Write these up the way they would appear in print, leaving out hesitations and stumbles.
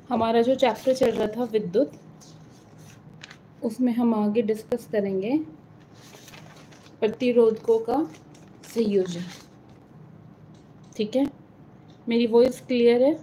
हमारा जो चैप्टर चल रहा था विद्युत, उसमें हम आगे डिस्कस करेंगे प्रतिरोधकों का संयोजन। ठीक है, मेरी वॉइस क्लियर है?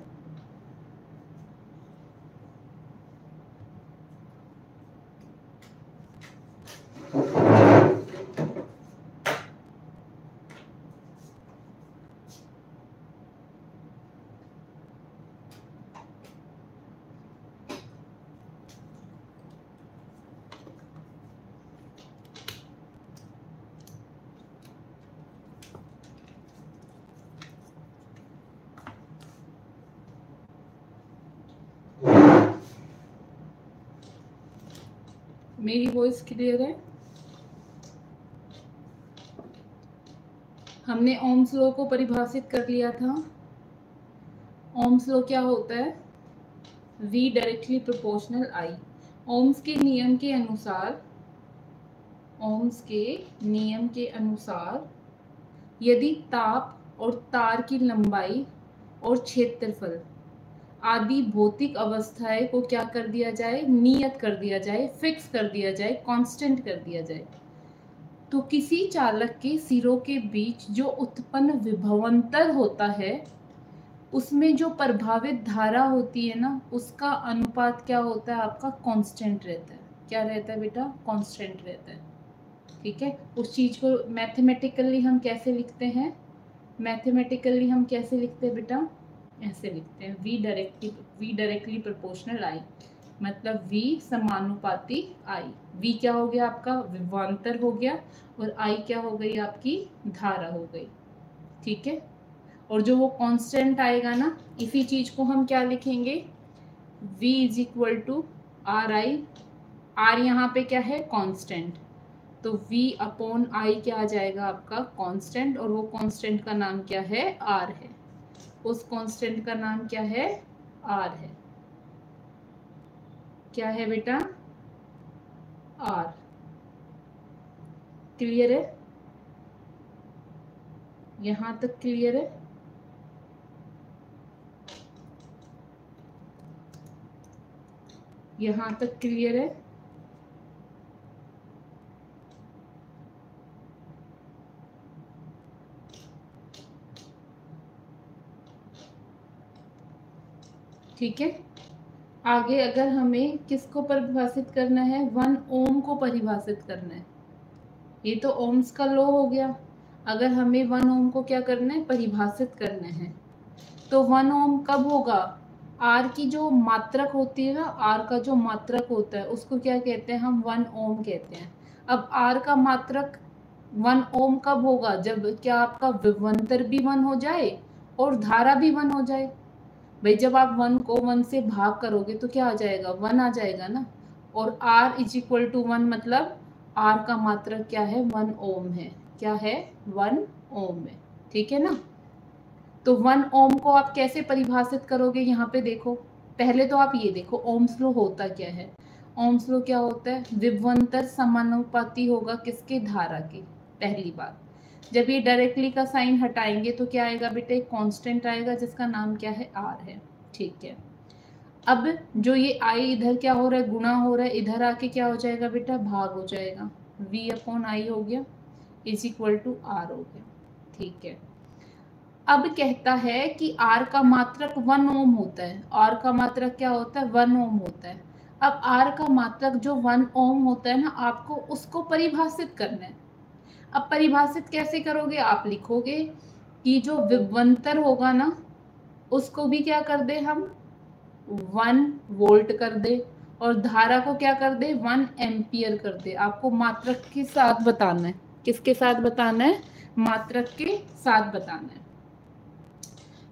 मेरी वॉइस क्लियर है? हमने ओम्स लॉ को परिभाषित कर लिया था। ओम्स लॉ क्या होता है? V directly proportional I। Ohm's के नियम के अनुसार, ओम्स के नियम के अनुसार यदि ताप और तार की लंबाई और क्षेत्रफल आदि भौतिक अवस्थाएं को क्या कर दिया जाए, नियत कर दिया जाए, फिक्स कर दिया जाए, कांस्टेंट कर दिया जाए, तो किसी चालक के सिरों के बीच जो उत्पन्न विभवांतर होता है उसमें जो प्रभावित धारा होती है ना, उसका अनुपात क्या होता है आपका? कांस्टेंट रहता है। क्या रहता है बेटा? कांस्टेंट रहता है। ठीक है, उस चीज को मैथमेटिकली हम कैसे लिखते हैं? मैथमेटिकली हम कैसे लिखते हैं बेटा? ऐसे लिखते हैं, V डायरेक्टली प्रोपोर्शनल I, मतलब V समानुपाती I। V क्या हो गया आपका? विभवांतर हो गया, और I क्या हो गई? आपकी धारा हो गई। ठीक है, और जो वो कांस्टेंट आएगा ना, इसी चीज को हम क्या लिखेंगे? V is equal to R I. R यहाँ पे क्या है? कांस्टेंट, तो V अपॉन I क्या आ जाएगा आपका? कांस्टेंट, और वो कांस्टेंट का नाम क्या है? R है। उस कांस्टेंट का नाम क्या है? R है। क्या है बेटा? R। क्लियर है? यहां तक क्लियर है? यहां तक क्लियर है? ठीक है, आगे अगर हमें किसको परिभाषित करना है? 1 ओम को परिभाषित करना है। ये तो ओम्स का लॉ हो गया। अगर हमें 1 ओम को क्या करना है? परिभाषित करना है, तो 1 ओम कब होगा? आर की जो मात्रक होती है ना, आर का जो मात्रक होता है उसको क्या कहते हैं हम? 1 ओम कहते हैं। अब आर का मात्रक 1 ओम कब होगा? जब क्या आपका विभवांतर भी 1 हो जाए और धारा भी 1 हो जाए। भाई जब आप 1 को 1 से भाग करोगे तो क्या आ जाएगा? 1 आ जाएगा ना। और R इज इक्वल टू 1, मतलब R का मात्रक क्या है? 1 ओम है। क्या है? 1 ओम है। ठीक है ना। तो 1 ओम को आप कैसे परिभाषित करोगे? यहाँ पे देखो, पहले तो आप ये देखो ओम्स लॉ होता क्या है। ओम्स लॉ क्या होता है? विभवांतर समानुपाती होगा किसके? धारा के। पहली बात, जब ये डायरेक्टली का साइन हटाएंगे तो क्या आएगा बेटे? एक कांस्टेंट आएगा जिसका नाम क्या है? R है। ठीक है, अब जो ये I इधर क्या हो रहा है? गुणा हो रहा है, इधर आके क्या हो जाएगा बेटा? भाग हो जाएगा। V अपॉन I हो गया इज इक्वल टू R हो गया। ठीक है, अब कहता है कि R का मात्रक 1 ओम होता है। R का मात्रक क्या होता है? 1 ओम होता है। अब R का मात्रक जो 1 ओम होता है ना, आपको उसको परिभाषित करना है। अब परिभाषित कैसे करोगे? आप लिखोगे कि जो विभवांतर होगा ना, उसको भी क्या कर दे हम? 1 वोल्ट कर दे, और धारा को क्या कर दे? 1 एम्पियर कर दे। आपको मात्रक के साथ बताना है। किसके साथ बताना है? मात्रक के साथ बताना है।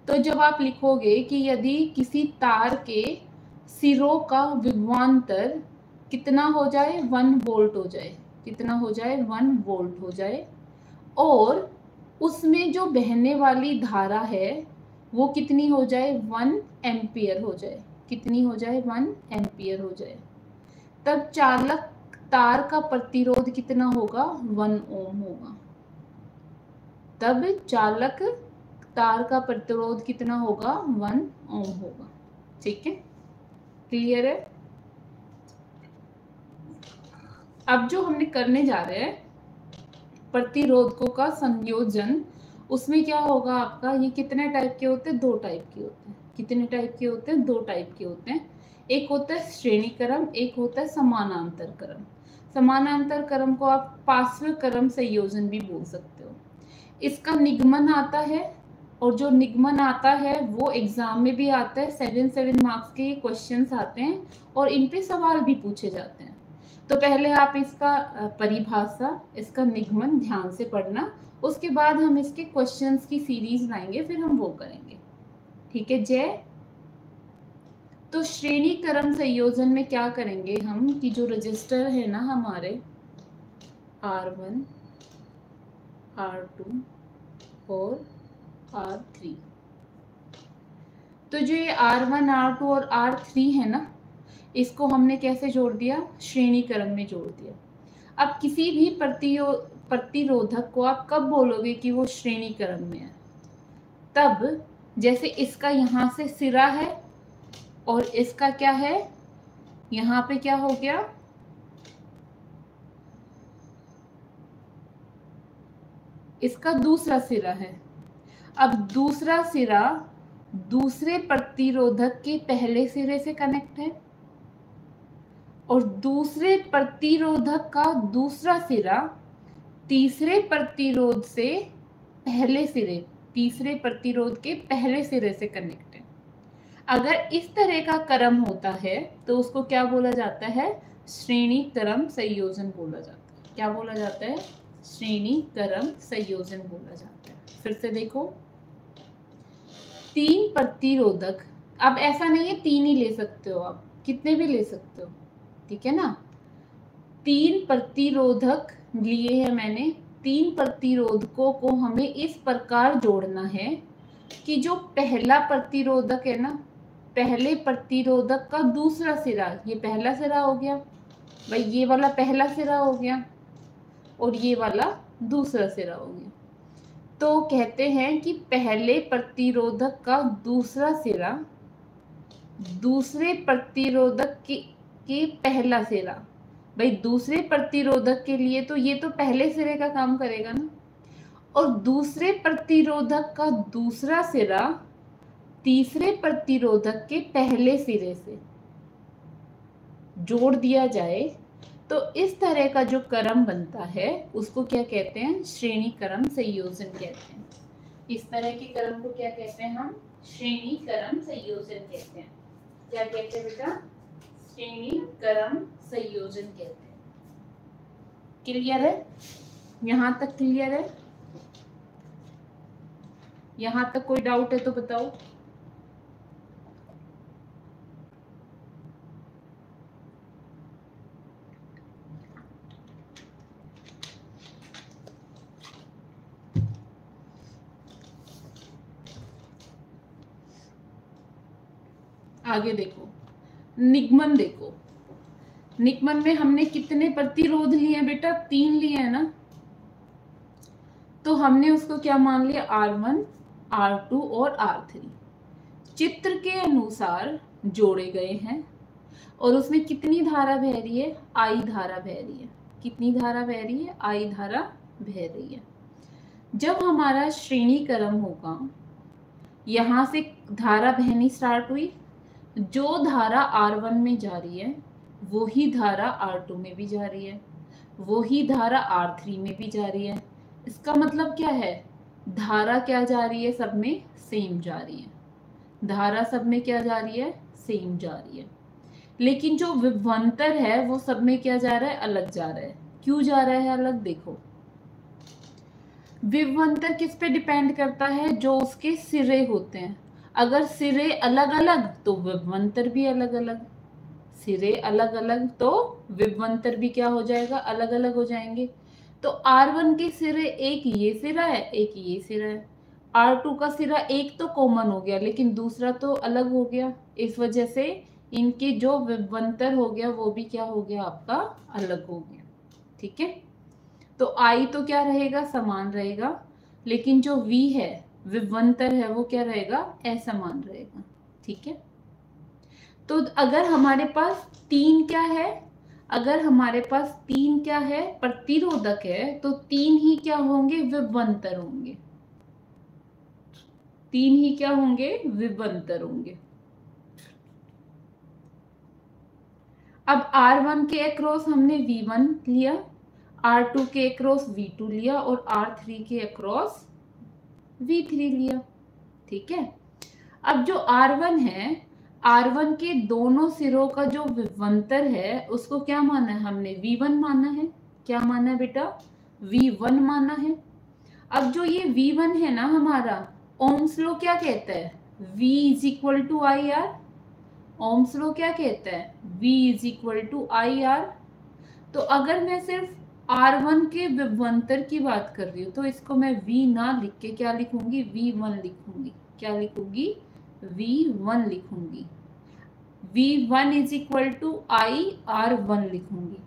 तो जब आप लिखोगे कि यदि किसी तार के सिरों का विभवांतर कितना हो जाए? 1 वोल्ट हो जाए। कितना हो जाए? 1 वोल्ट हो जाए, और उसमें जो बहने वाली धारा है वो कितनी हो जाए? 1 एम्पियर हो जाए। कितनी हो जाए? 1 एम्पियर हो जाए, तब चालक तार का प्रतिरोध कितना होगा? 1 ओम होगा। तब चालक तार का प्रतिरोध कितना होगा? 1 ओम होगा। ठीक है, क्लियर है? अब जो हमने करने जा रहे हैं प्रतिरोधकों का संयोजन, उसमें क्या होगा आपका, ये कितने टाइप के होते हैं? 2 टाइप के होते हैं। कितने टाइप के होते हैं? 2 टाइप के होते हैं। एक होता है श्रेणी क्रम, एक होता है समानांतर क्रम। समानांतर क्रम को आप पार्श्व क्रम संयोजन भी बोल सकते हो। इसका निगमन आता है, और जो निगमन आता है वो एग्जाम में भी आता है। 7 मार्क्स के क्वेश्चंस आते हैं और इन पे सवाल भी पूछे जाते हैं। तो पहले आप इसका परिभाषा, इसका निगमन ध्यान से पढ़ना, उसके बाद हम इसके क्वेश्चंस की सीरीज लाएंगे, फिर हम वो करेंगे। ठीक है जय? तो श्रेणी क्रम संयोजन में क्या करेंगे हम कि जो रजिस्टर है ना हमारे R1, R2 और R3, तो जो ये R1, R2 और R3 है ना, इसको हमने कैसे जोड़ दिया? श्रेणी क्रम में जोड़ दिया। अब किसी भी प्रतिरोधक को आप कब बोलोगे कि वो श्रेणी क्रम में है? तब जैसे इसका यहाँ से सिरा है और इसका क्या है, यहाँ पे क्या हो गया, इसका दूसरा सिरा है। अब दूसरा सिरा दूसरे प्रतिरोधक के पहले सिरे से कनेक्ट है, और दूसरे प्रतिरोधक का दूसरा सिरा तीसरे प्रतिरोध से पहले सिरे, तीसरे प्रतिरोध के पहले सिरे से कनेक्ट है। अगर इस तरह का क्रम होता है तो उसको क्या बोला जाता है? श्रेणी क्रम संयोजन बोला जाता है। क्या बोला जाता है? श्रेणी क्रम संयोजन बोला जाता है। फिर से देखो, 3 प्रतिरोधक, अब ऐसा नहीं है 3 ही ले सकते हो, आप कितने भी ले सकते हो, ठीक है ना। 3 प्रतिरोधक लिए हैं मैंने, 3 प्रतिरोधकों को हमें इस प्रकार जोड़ना है कि जो पहला प्रतिरोधक है ना, पहले प्रतिरोधक का दूसरा सिरा, ये पहला सिरा हो गया भाई, ये वाला पहला सिरा हो गया और ये वाला दूसरा सिरा हो गया। तो कहते हैं कि पहले प्रतिरोधक का दूसरा सिरा दूसरे प्रतिरोधक के पहला सिरा, भाई दूसरे प्रतिरोधक के लिए तो ये तो पहले सिरे का काम करेगा ना, और दूसरे प्रतिरोधक का दूसरा सिरा तीसरे प्रतिरोधक के पहले सिरे से जोड़ दिया जाए तो इस तरह का जो क्रम बनता है उसको क्या कहते हैं? श्रेणी क्रम संयोजन कहते हैं। इस तरह के क्रम को क्या कहते हैं हम? श्रेणी क्रम संयोजन कहते हैं। क्या कहते हैं बेटा? श्रेणी क्रम संयोजन कहते हैं। क्लियर है? यहां तक क्लियर है? यहां तक कोई डाउट है तो बताओ। आगे देखो, निगमन देखो। निगमन में हमने कितने प्रतिरोध लिए बेटा? 3 लिए है ना, तो हमने उसको क्या मान लिया? R1, R2 और R3 चित्र के अनुसार जोड़े गए हैं, और उसमें कितनी धारा बह रही है? I धारा बह रही है। कितनी धारा बह रही है? I धारा बह रही है। जब हमारा श्रेणी क्रम होगा, यहां से धारा बहनी स्टार्ट हुई, जो धारा R1 में जा रही है वही धारा R2 में भी जा रही है, वही धारा R3 में भी जा रही है। इसका मतलब क्या है? धारा क्या जा रही है? सब में सेम जा रही है। धारा सब में क्या जा रही है? सेम जा रही है। लेकिन जो विभवांतर है वो सब में क्या जा रहा है? अलग जा रहा है। क्यों जा रहा है अलग? देखो, विभवांतर किस पे डिपेंड करता है? जो उसके सिरे होते हैं। अगर सिरे अलग अलग तो विभवांतर भी अलग अलग, सिरे अलग अलग तो विभवांतर भी क्या हो जाएगा? अलग अलग हो जाएंगे। तो R1 के सिरे, एक ये सिरा है, एक ये सिरा है। R2 का सिरा एक तो कॉमन हो गया, लेकिन दूसरा तो अलग हो गया। इस वजह से इनके जो विभवांतर हो गया वो भी क्या हो गया? आपका अलग हो गया। ठीक है, तो I तो क्या रहेगा? समान रहेगा, लेकिन जो V है, विभवांतर है, वो क्या रहेगा? असमान रहेगा। ठीक है, तो अगर हमारे पास 3 क्या है, अगर हमारे पास 3 क्या है, प्रतिरोधक है, तो 3 ही क्या होंगे, विभवांतर होंगे। 3 ही क्या होंगे, विभवांतर होंगे। अब R1 के अक्रॉस हमने V1 लिया, R2 के अक्रॉस V2 लिया और R3 के अक्रॉस V3 लिया। ठीक है। अब जो R1 है, R1 के दोनों सिरों का जो विभवांतर है उसको क्या माना है हमने, V1 माना है। क्या माना है बेटा, V1 माना है। अब जो ये V1 है ना हमारा, ओम्स लॉ क्या कहता है, V is equal to I R. Ohm's law क्या कहता है, V is equal to I R. तो अगर मैं सिर्फ R1 के विभवांतर की बात कर रही हूँ तो इसको मैं V ना लिख के क्या लिखूंगी, V1 लिखूंगी। क्या लिखूंगी, V1 लिखूंगी। V1 is equal to IR1 लिखूंगी।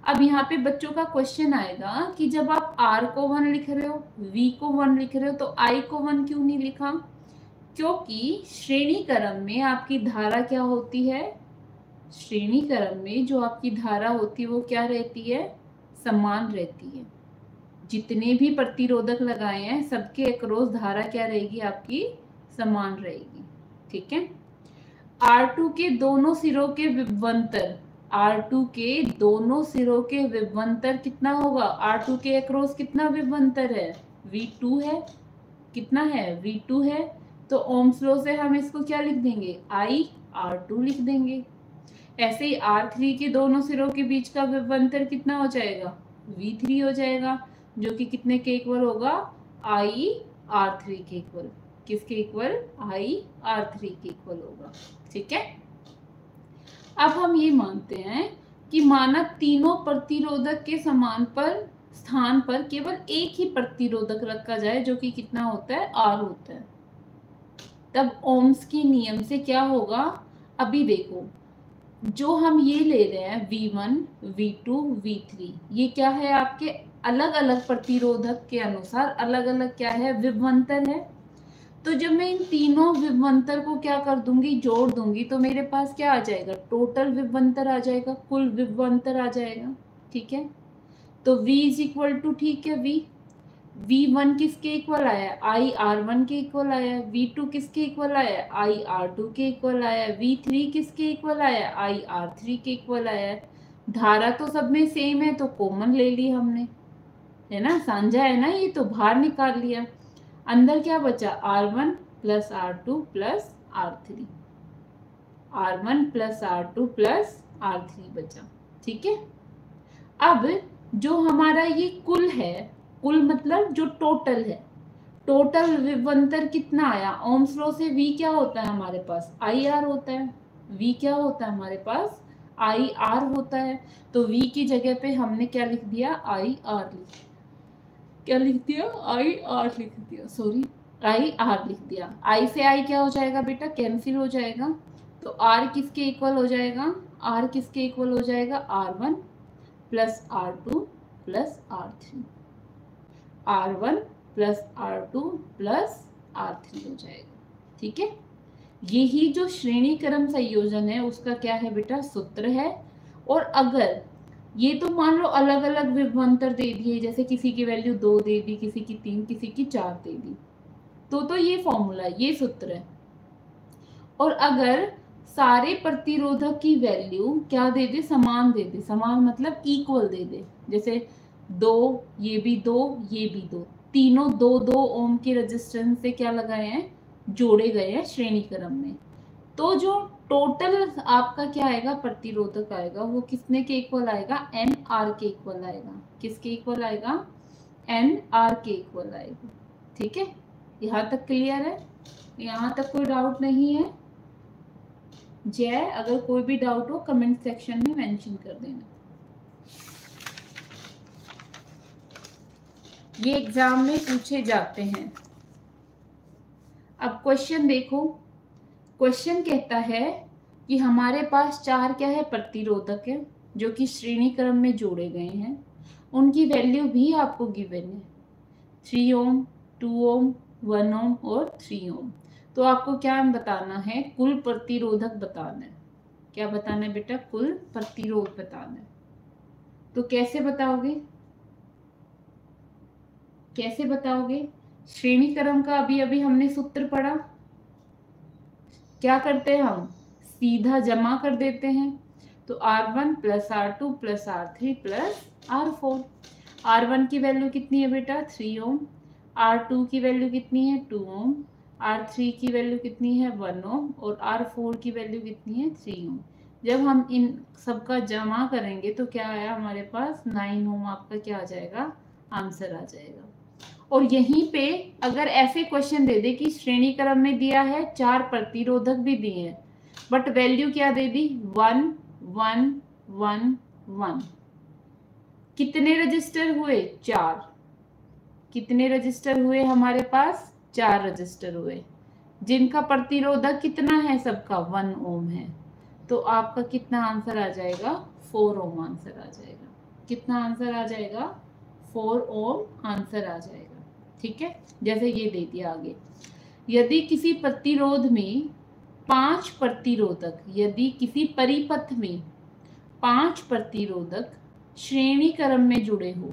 अब यहाँ पे बच्चों का क्वेश्चन आएगा कि जब आप R को 1 लिख रहे हो, V को 1 लिख रहे हो, तो I को 1 क्यों नहीं लिखा? क्योंकि श्रेणी क्रम में आपकी धारा क्या होती है, श्रेणी क्रम में जो आपकी धारा होती है वो क्या रहती है, समान रहती है। जितने भी प्रतिरोधक लगाए हैं सबके अक्रॉस धारा क्या रहेगी आपकी, समान रहेगी। ठीक है। R2 के दोनों सिरों के विभवांतर, R2 के दोनों सिरों के विभवांतर कितना होगा, R2 के अक्रॉस कितना विभवांतर है, V2 है। कितना है, V2 है। तो ओम्स लॉ से हम इसको क्या लिख देंगे, IR2 लिख देंगे। ऐसे ही R3 के दोनों सिरों के बीच का विभवांतर कितना हो जाएगा, V3 हो जाएगा, जो कि कितने के इक्वल होगा, IR3 के इक्वल। किसके इक्वल, IR3 के इक्वल होगा। ठीक है। अब हम ये मानते हैं कि माना तीनों प्रतिरोधक के समान पर स्थान पर केवल एक ही प्रतिरोधक रखा जाए जो कि कितना होता है, R होता है। तब ओम्स के नियम से क्या होगा, अभी देखो जो हम ये ले रहे हैं V1, V2, V3, ये क्या है आपके अलग अलग प्रतिरोधक के अनुसार अलग अलग क्या है, विभवांतर है। तो जब मैं इन तीनों विभवांतर को क्या कर दूंगी, जोड़ दूंगी, तो मेरे पास क्या आ जाएगा, टोटल विभवांतर आ जाएगा, कुल विभवांतर आ जाएगा। ठीक है। तो V इज इक्वल टू, ठीक है, V1 किसके इक्वल आया, IR1 के इक्वल आया। V2 किसके इक्वल आया, IR2 के इक्वल आया। V3 किसके इक्वल आया, IR3 के इक्वल आया। धारा तो सब में सेम है तो कॉमन ले ली हमने, है ना, साझा है ना, ये तो बाहर निकाल लिया। अंदर क्या बचा, R1 plus R2 plus R3, R1 plus R2 plus R3 बचा। ठीक है। अब जो हमारा ये कुल है, कुल मतलब जो टोटल है, टोटल विभवांतर कितना आया, ओम्स लॉ से V क्या होता है हमारे पास, IR होता है। V क्या होता है हमारे पास, IR होता है। तो V की जगह पे हमने क्या लिख दिया, IR क्या लिख दिया, IR लिख दिया, सॉरी IR लिख दिया। I से I क्या हो जाएगा बेटा, कैंसिल हो जाएगा। तो R किसके इक्वल हो जाएगा, R किसके इक्वल हो जाएगा, R1 plus R2 plus R3, R1 plus R2 plus R3 हो जाएगा। ठीक है। यही जो श्रेणी क्रम संयोजन है उसका क्या है बेटा, सूत्र है। और अगर ये तो मान लो अलग अलग विभवांतर दे दिए, जैसे किसी की वैल्यू 2 दे दी, किसी की 3, किसी की 4 दे दी, तो ये फॉर्मूला, ये सूत्र है। और अगर सारे प्रतिरोधक की वैल्यू क्या दे दे, समान दे दे, समान मतलब इक्वल दे दे, जैसे 2, ये भी 2, ये भी 2, तीनों 2-2 ओम के रेजिस्टेंस से क्या लगाए हैं, जोड़े गए हैं श्रेणी क्रम में, तो जो टोटल आपका क्या आएगा, प्रतिरोधक आएगा, वो किसने के इक्वल आएगा, NR के इक्वल आएगा। किसके इक्वल आएगा, NR के इक्वल आएगा। ठीक है। यहाँ तक क्लियर है, यहाँ तक कोई डाउट नहीं है। जय, अगर कोई भी डाउट हो कमेंट सेक्शन में मेंशन कर देना। ये एग्जाम में पूछे जाते हैं। अब क्वेश्चन देखो, क्वेश्चन कहता है कि हमारे पास 4 क्या है, प्रतिरोधक है जो कि श्रेणी क्रम में जोड़े गए हैं, उनकी वैल्यू भी आपको गिवन है, 3 ओम, 2 ओम, 1 ओम और 3 ओम। तो आपको क्या बताना है, कुल प्रतिरोधक बताना है। क्या बताना है बेटा? कुल प्रतिरोध बताना है। तो कैसे बताओगे? कैसे बताओगे? श्रेणी क्रम का अभी अभी हमने सूत्र पढ़ा। क्या करते हैं हम? सीधा जमा कर देते हैं। तो R1 plus R2 plus R3 plus R4। R1 की वैल्यू कितनी है बेटा? 3 ओम। R2 की वैल्यू कितनी है? 2 ओम। R3 की वैल्यू कितनी है? 1 ओम। और R4 की वैल्यू कितनी है? 3 ओम। जब हम इन सबका जमा करेंगे तो क्या आया हमारे पास? 9 ओम आपका क्या आ जाएगा? आंसर आ जाएगा। और यहीं पे अगर ऐसे क्वेश्चन दे दे कि श्रेणी क्रम में दिया है 4 प्रतिरोधक भी दिए हैं, बट वैल्यू क्या दे दी? 1 1 1 1। कितने रजिस्टर हुए? 4। कितने रजिस्टर हुए हमारे पास? 4 रजिस्टर हुए, जिनका प्रतिरोधक कितना है? सबका 1 ओम है। तो आपका कितना आंसर आ जाएगा? 4 ओम आंसर आ जाएगा। कितना आंसर आ जाएगा? 4 ओम आंसर आ जाएगा। ठीक है, जैसे ये दे दिया आगे। यदि किसी प्रतिरोध में 5 प्रतिरोधक, यदि किसी परिपथ में 5 प्रतिरोधक श्रेणी क्रम में जुड़े हो,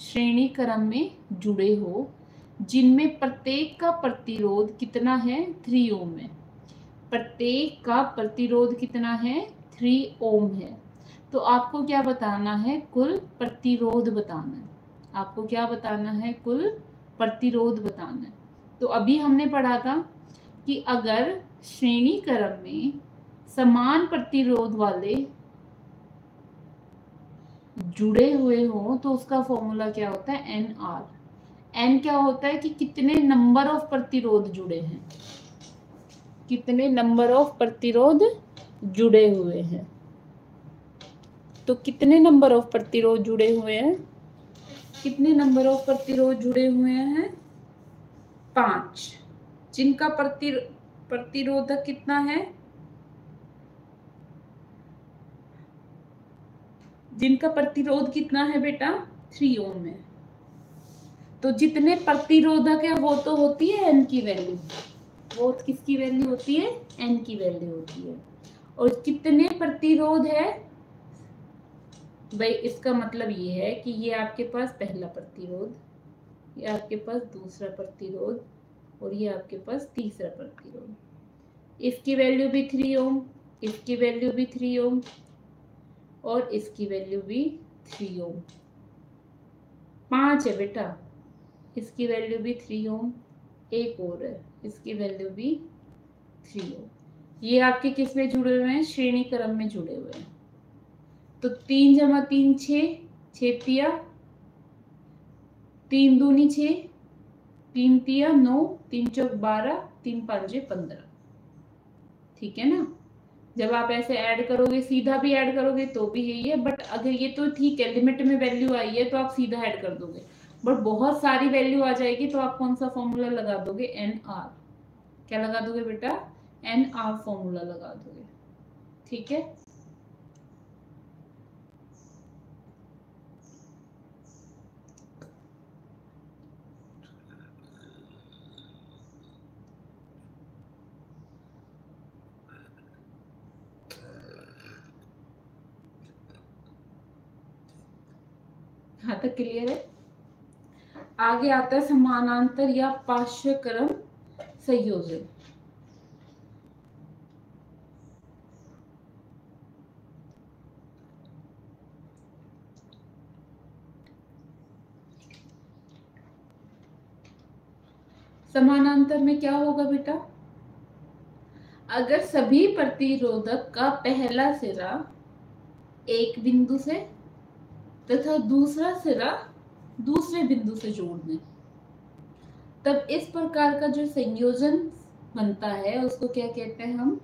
श्रेणी क्रम में जुड़े हो, जिनमें प्रत्येक का प्रतिरोध कितना है? 3 ओम है। प्रत्येक का प्रतिरोध कितना है? 3 ओम है। तो आपको क्या बताना है? कुल प्रतिरोध बताना है। आपको क्या बताना है? कुल प्रतिरोध बताना है। तो अभी हमने पढ़ा था कि अगर श्रेणी क्रम में समान प्रतिरोध वाले जुड़े हुए हो तो उसका फॉर्मूला क्या होता है? NR। N क्या होता है? कि कितने नंबर ऑफ प्रतिरोध जुड़े हैं, कितने नंबर ऑफ प्रतिरोध जुड़े हुए हैं। तो कितने नंबर ऑफ प्रतिरोध जुड़े हुए हैं? कितने नंबर ऑफ प्रतिरोध जुड़े हुए हैं? 5। जिनका प्रतिरोधक कितना है? जिनका प्रतिरोध कितना है बेटा? 3 ओम है। तो जितने प्रतिरोधक है वो तो होती है N की वैल्यू। वो किसकी वैल्यू होती है? N की वैल्यू होती है। और कितने प्रतिरोध है भाई? इसका मतलब ये है कि ये आपके पास पहला प्रतिरोध, ये आपके पास दूसरा प्रतिरोध, और ये आपके पास तीसरा प्रतिरोध। इसकी वैल्यू भी 3 ओम, इसकी वैल्यू भी 3 ओम, और इसकी वैल्यू भी 3 ओम। 5 है बेटा। इसकी वैल्यू भी 3 ओम, एक और है, इसकी वैल्यू भी 3 ओम। ये आपके किस में जुड़े हुए हैं? श्रेणी क्रम में जुड़े हुए हैं। तो 3 जमा 3 6, 6 तिया 3 दूनी 6, 3 तिया 9, 3 चौक 12, 3 पंजे 15। ठीक है ना? जब आप ऐसे ऐड करोगे, सीधा भी ऐड करोगे तो भी यही है, बट अगर ये तो ठीक है, लिमिट में वैल्यू आई है तो आप सीधा ऐड कर दोगे, बट बहुत सारी वैल्यू आ जाएगी तो आप कौन सा फॉर्मूला लगा दोगे? NR। क्या लगा दोगे बेटा? NR फॉर्मूला लगा दोगे। ठीक है, यहाँ तक क्लियर है? आगे आता है समानांतर या पार्श्वक्रम संयोजन। समानांतर में क्या होगा बेटा? अगर सभी प्रतिरोधक का पहला सिरा एक बिंदु से तथा दूसरा सिरा दूसरे बिंदु से जोड़ दें, तब इस प्रकार का जो संयोजन बनता है उसको क्या कहते हैं? हम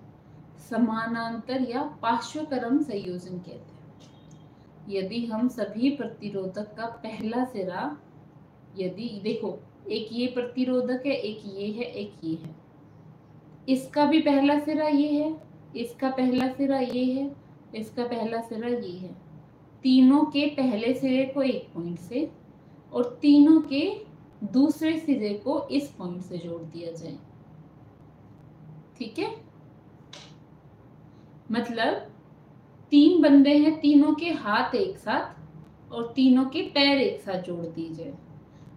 समानांतर या पार्श्वक्रम संयोजन कहते हैं। यदि हम सभी प्रतिरोधक का पहला सिरा, यदि देखो एक ये प्रतिरोधक है, एक ये है, एक ये है, इसका भी पहला सिरा ये है, इसका पहला सिरा ये है, इसका पहला सिरा ये है, तीनों के पहले सिरे को एक पॉइंट से और तीनों के दूसरे सिरे को इस पॉइंट से जोड़ दिया जाए। ठीक है, मतलब तीन बंदे हैं, तीनों के हाथ एक साथ और तीनों के पैर एक साथ जोड़ दीजिए,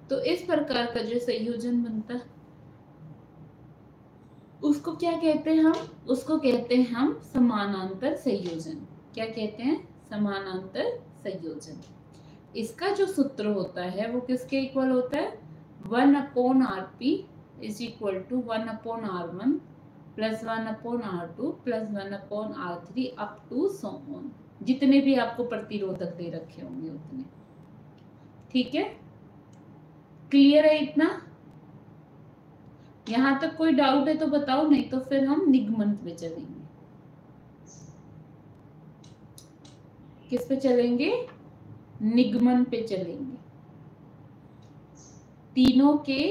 तो इस प्रकार का जो संयोजन बनता है उसको क्या कहते हैं हम? उसको कहते हैं हम समानांतर संयोजन। क्या कहते हैं? समानांतर संयोजन। इसका जो सूत्र होता है वो किसके इक्वल होता है? 1/Rp is equal to 1/R1 plus 1/R2 plus 1/R3 up to so on, जितने भी आपको प्रतिरोधक दे रखे होंगे उतने। ठीक है, क्लियर है इतना? यहां तक कोई डाउट है तो बताओ, नहीं तो फिर हम निगमन पे चलेंगे। किस पे चलेंगे? निगमन पे चलेंगे। तीनों के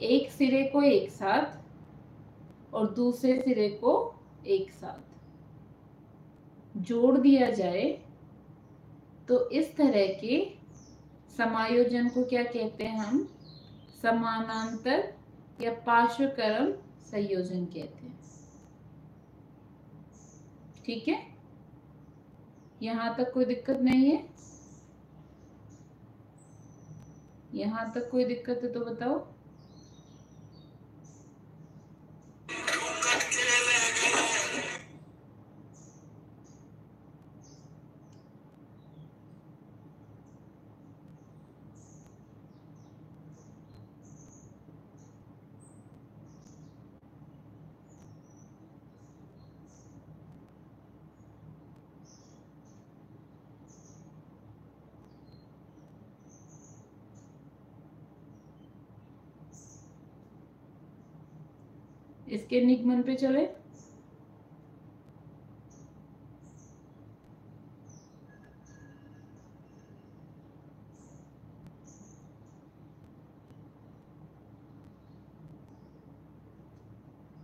एक सिरे को एक साथ और दूसरे सिरे को एक साथ जोड़ दिया जाए तो इस तरह के समायोजन को क्या कहते हैं हम? समानांतर या पार्श्वक्रम संयोजन कहते हैं। ठीक है, यहां तक कोई दिक्कत नहीं है? यहां तक कोई दिक्कत है तो बताओ। इसके निगमन पे चले।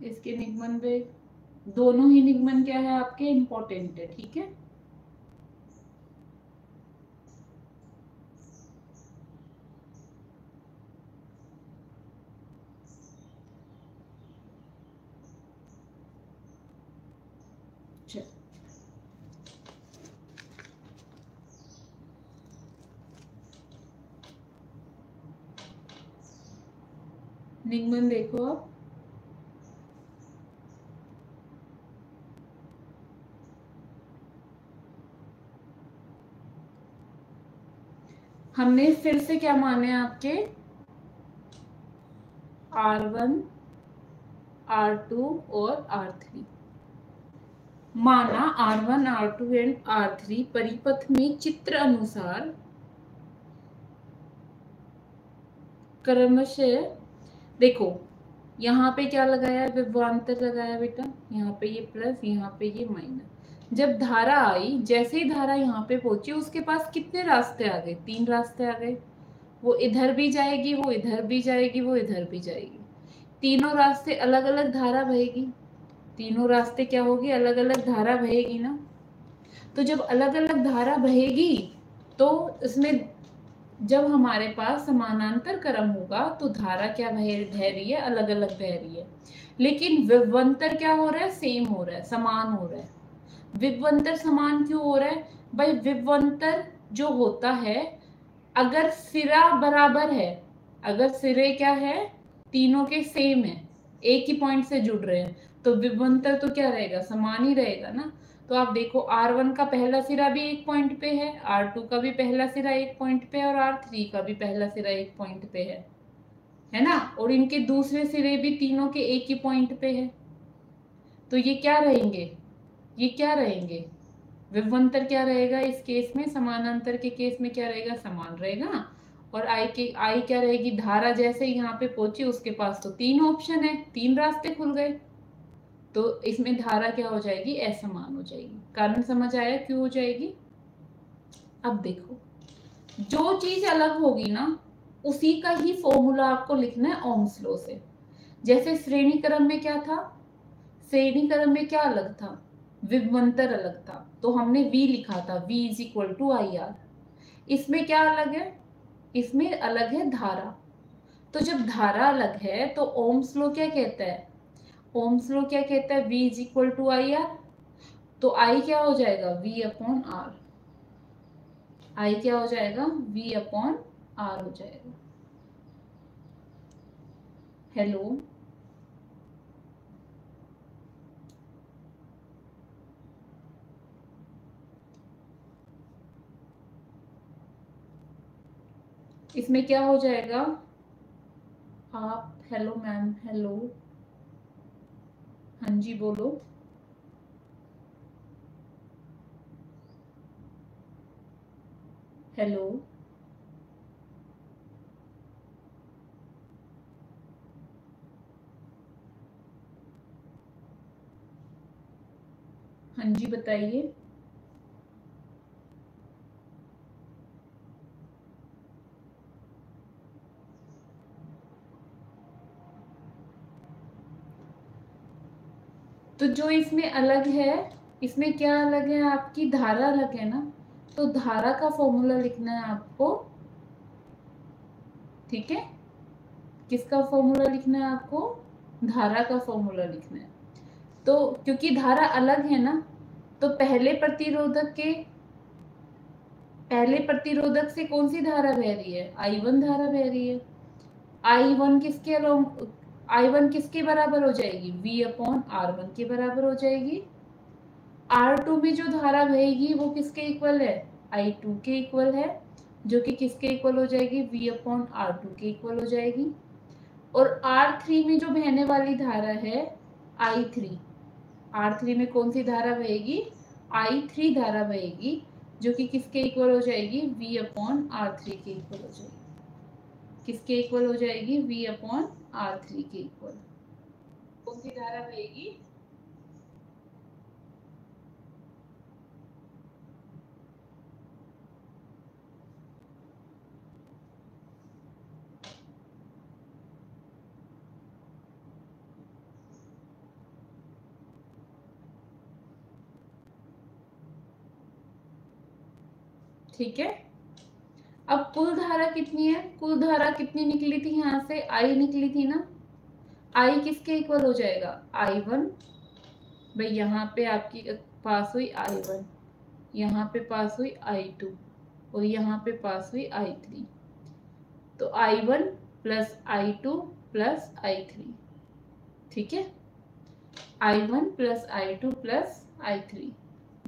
इसके निगमन पे दोनों ही निगमन क्या है आपके? इंपॉर्टेंट है। ठीक है, निगमन देखो आप। हमने फिर से क्या माने आपके? R1, R2 और R3 माना। R1, R2 एंड R3 परिपथ में चित्र अनुसार क्रमशः, देखो यहाँ पे क्या लगाया? विभवांतर लगाया बेटा, यहाँ पे ये प्लस, यहाँ पे ये माइनस। जब धारा आई, जैसे ही धारा यहाँ पे पहुंची उसके पास कितने रास्ते आ गए? 3 रास्ते आ गए। वो इधर भी जाएगी, वो इधर भी जाएगी, वो इधर भी जाएगी। तीनों रास्ते अलग अलग धारा बहेगी। तीनों रास्ते क्या होगी? अलग अलग धारा बहेगी ना। तो जब अलग अलग धारा बहेगी तो इसमें जब हमारे पास समानांतर क्रम होगा तो धारा क्या बह रही है? अलग अलग बह रही है। लेकिन विभवांतर क्या हो रहा है? सेम हो रहा है, समान हो रहा है। विभवांतर समान क्यों हो रहा है भाई? विभवांतर जो होता है, अगर सिरा बराबर है, अगर सिरे क्या है? तीनों के सेम है, एक ही पॉइंट से जुड़ रहे हैं, तो विभवांतर तो क्या रहेगा? समान ही रहेगा ना। तो आप देखो R1 का पहला सिरा भी एक पॉइंट पे है, R2 का भी पहला सिरा एक पॉइंट पे है और R3 का भी पहला सिरा एक पॉइंट पे है ना। और इनके दूसरे सिरे भी तीनों के एक ही पॉइंट पे है। तो ये क्या रहेंगे? ये क्या रहेंगे? विभवांतर क्या रहेगा इस केस में? समानांतर के केस में क्या रहेगा? समान रहेगा। और आई क्या रहेगी? धारा जैसे यहाँ पे पहुंची उसके पास तो 3 ऑप्शन है, 3 रास्ते खुल गए, तो इसमें धारा क्या हो जाएगी? असमान हो जाएगी। कारण समझ आया क्यों हो जाएगी? अब देखो, जो चीज अलग होगी ना उसी का ही फॉर्मूला आपको लिखना है ओम्स लॉ से। जैसे श्रेणी क्रम में क्या था? श्रेणी क्रम में क्या अलग था? विभवांतर अलग था, तो हमने V लिखा था, V is equal to IR। इसमें क्या अलग है? इसमें अलग है धारा। तो जब धारा अलग है तो ओम्स लॉ क्या कहता है? ओम्स लॉ क्या कहता है? V is equal to IR। तो आई क्या हो जाएगा, V अपॉन आर। आई क्या हो जाएगा, V अपॉन आर हो जाएगा। हेलो, इसमें क्या हो जाएगा, आप, हेलो मैम, हेलो, हाँ जी बोलो। हेलो, हाँ जी बताइए। तो जो इसमें अलग है, इसमें क्या अलग है, आपकी धारा अलग है ना, तो धारा का फॉर्मूला लिखना है आपको। ठीक है, किसका फॉर्मूला लिखना है आपको, धारा का फॉर्मूला लिखना है। तो क्योंकि धारा अलग है ना, तो पहले प्रतिरोधक से कौन सी धारा बह रही है, I1 धारा बह रही है। I1 किसके बराबर हो जाएगी, V अपॉन R1 के बराबर हो जाएगी। R2 में जो धारा बहेगी वो किसके इक्वल है, I2 के इक्वल है, जो कि किसके इक्वल हो जाएगी, V अपॉन R2 के इक्वल हो जाएगी। और R3 में जो बहने वाली धारा है I3, R3 में कौन सी धारा बहेगी, I3 धारा बहेगी, जो कि किसके इक्वल हो जाएगी, V अपॉन R3 के इक्वल हो जाएगी। किसके इक्वल हो जाएगी, V अपॉन R3 के इक्वल। कौन सी धारा बहेगी, ठीक है। अब कुल धारा कितनी है, कुल धारा कितनी निकली थी, यहाँ से I निकली थी ना, I किसके इक्वल हो जाएगा, I1, भाई यहाँ पे आपकी पास हुई I1, यहाँ पे पास हुई I2 और यहाँ पे पास हुई I3, तो I1 plus I2 plus I3। ठीक है, I1 plus I2 plus I3,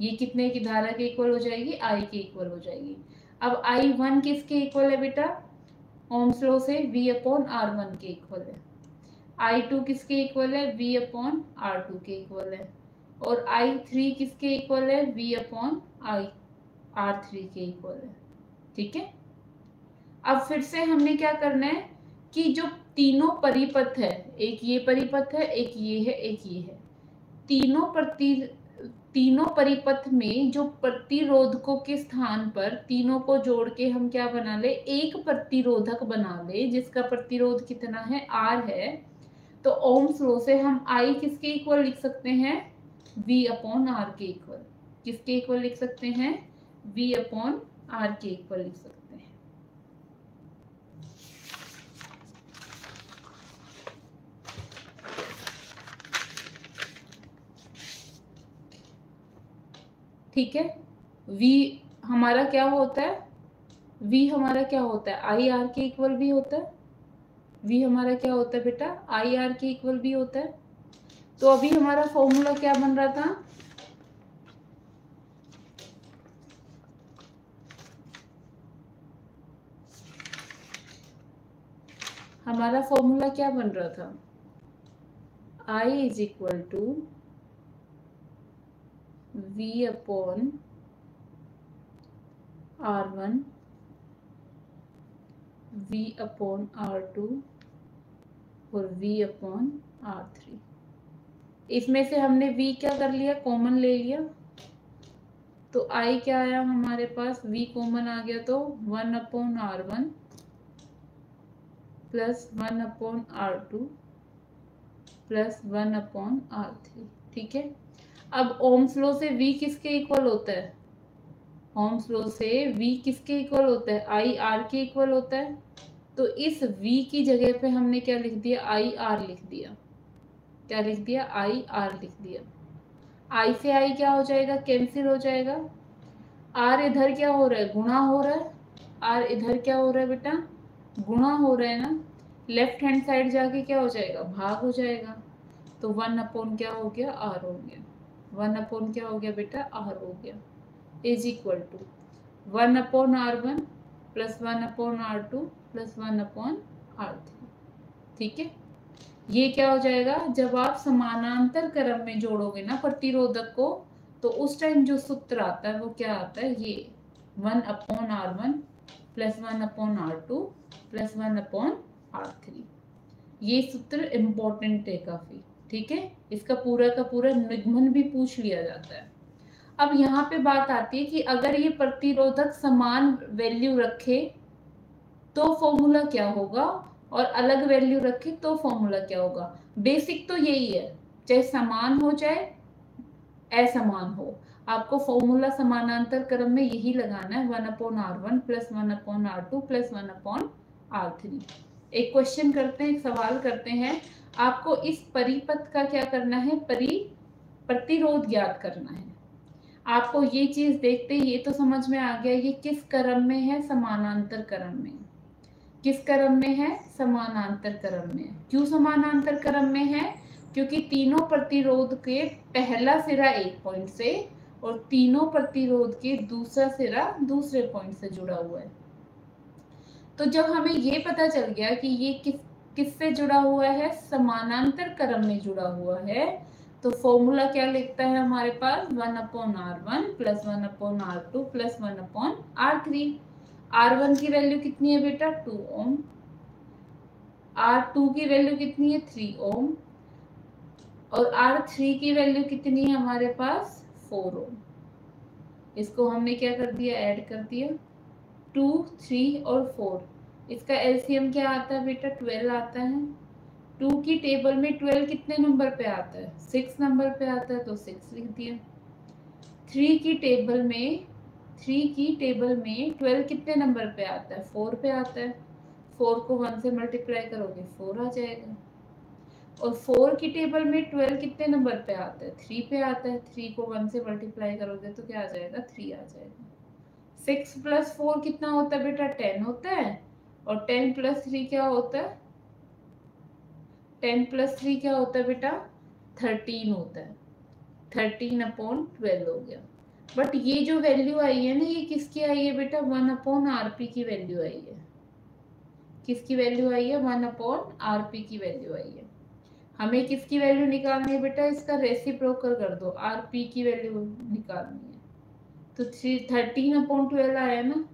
ये कितने की धारा के इक्वल हो जाएगी, I के इक्वल हो जाएगी। अब I1 किसके इक्वल है बेटा, ओम्स लॉ से V अपॉन R1 के इक्वल है। I2 किसके इक्वल है, V अपॉन R2 के इक्वल है। और I3 किसके इक्वल है, V अपॉन R3 के इक्वल है। ठीक है, अब फिर से हमने क्या करना है कि जो तीनों परिपथ है, एक ये परिपथ है, एक ये है, एक ये है, तीनों परिपथ में जो प्रतिरोधकों के स्थान पर तीनों को जोड़ के हम क्या बना ले, एक प्रतिरोधक बना ले, जिसका प्रतिरोध कितना है, R है। तो ओम्स लॉ से हम I किसके इक्वल लिख सकते हैं, V अपॉन R के इक्वल। किसके इक्वल लिख सकते हैं, V अपॉन R के इक्वल लिख सकते हैं। ठीक है, V हमारा क्या होता है, V हमारा क्या होता है, I R के इक्वल भी होता है। V हमारा क्या होता है बेटा, I R के इक्वल भी होता है। तो अभी हमारा फॉर्मूला क्या बन रहा था, हमारा फॉर्मूला क्या बन रहा था, I is equal to V upon R1, V upon R2 और V अपॉन R3। इसमें से हमने V क्या कर लिया, कॉमन ले लिया, तो I क्या आया हमारे पास, V कॉमन आ गया, तो 1 upon R1 plus 1 upon R2 plus 1 upon R3। ठीक है, अब ओम्स लॉ से V किसके इक्वल होता है, ओम्स लॉ से V किसके इक्वल होता है, I R के इक्वल होता है। तो इस V की जगह पे हमने क्या लिख दिया, I R लिख दिया। क्या लिख दिया, I R लिख दिया। आई से आई क्या हो जाएगा, कैंसिल हो जाएगा। आर इधर क्या हो रहा है, गुणा हो रहा है। आर इधर क्या हो रहा है बेटा, गुणा हो रहा है ना। लेफ्ट हैंड साइड जाके क्या हो जाएगा, भाग हो जाएगा। तो 1 अपॉन क्या हो गया, आर हो गया। 1 अपॉन क्या हो गया बेटा, आर हो गया, is equal to 1/r1 plus 1/r2 plus 1/r3। ठीक है, ये क्या हो जाएगा, जब आप समानांतर क्रम में जोड़ोगे ना प्रतिरोधक को, तो उस टाइम जो सूत्र आता है वो क्या आता है, ये 1/r1 plus 1/r2 plus 1/r3। ये सूत्र इम्पोर्टेंट है काफी। ठीक है, इसका पूरा का पूरा निगमन भी पूछ लिया जाता है। अब यहाँ पे बात आती है कि अगर ये प्रतिरोधक समान वैल्यू रखे तो फॉर्मूला क्या होगा, और अलग वैल्यू रखे तो फॉर्मूला क्या होगा। बेसिक तो यही है, चाहे समान हो चाहे असमान हो, आपको फॉर्मूला समानांतर क्रम में यही लगाना है, 1/r1 plus 1/r2 plus 1/r3। एक क्वेश्चन करते हैं, एक सवाल करते हैं, आपको इस परिपथ का क्या करना है, प्रतिरोध ज्ञात करना है। आपको ये चीज देखते ये तो समझ में आ गया ये किस क्रम में है, समानांतर क्रम में। किस क्रम में है, समानांतर क्रम में। क्यों समानांतर क्रम में है, क्योंकि तीनों प्रतिरोध के पहला सिरा एक पॉइंट से और तीनों प्रतिरोध के दूसरा सिरा दूसरे पॉइंट से जुड़ा हुआ है। तो जब हमें ये पता चल गया कि ये किससे जुड़ा हुआ है, समानांतर क्रम में जुड़ा हुआ है, तो फॉर्मूला क्या लिखता है हमारे पास, 1/r1 plus 1/r2 plus 1/r3। R1 की वैल्यू कितनी है बेटा, 2 ओम। R2 की वैल्यू कितनी है, 3 ओम। और R3 की वैल्यू कितनी है हमारे पास, 4 ओम। इसको हमने क्या कर दिया, ऐड कर दिया, 2, 3 और 4। इसका एलसीएम क्या आता है बेटा, 12 आता है। 2 की टेबल में 12 कितने नंबर पे आता है, 6 नंबर पे आता है, तो 6 लिख दिया। 3 की टेबल में 12 कितने नंबर पे आता है, 4 पे आता है। 4 को 1 से मल्टीप्लाई करोगे 4 आ जाएगा। और 4 की टेबल में 12 कितने नंबर पे आता है, 3 पे आता है। 3 को 1 से मल्टीप्लाई करोगे तो क्या आ जाएगा, 3 आ जाएगा। 6 प्लस 4 कितना होता है बेटा, 10 होता है। और 10 प्लस 3 क्या होता है, 10 प्लस 3 क्या होता है बेटा, 13 होता है। 13/12 हो गया। बट ये जो वैल्यू आई है ना, ये किसकी आई है बेटा, 1/rp की वैल्यू आई है। किसकी वैल्यू आई है, 1/rp की वैल्यू आई है। हमें किसकी वैल्यू निकालनी है बेटा, इसका रेसिप्रोकल कर दो, rp की वैल्यू निकालनी है। तो 13/12 आया ना,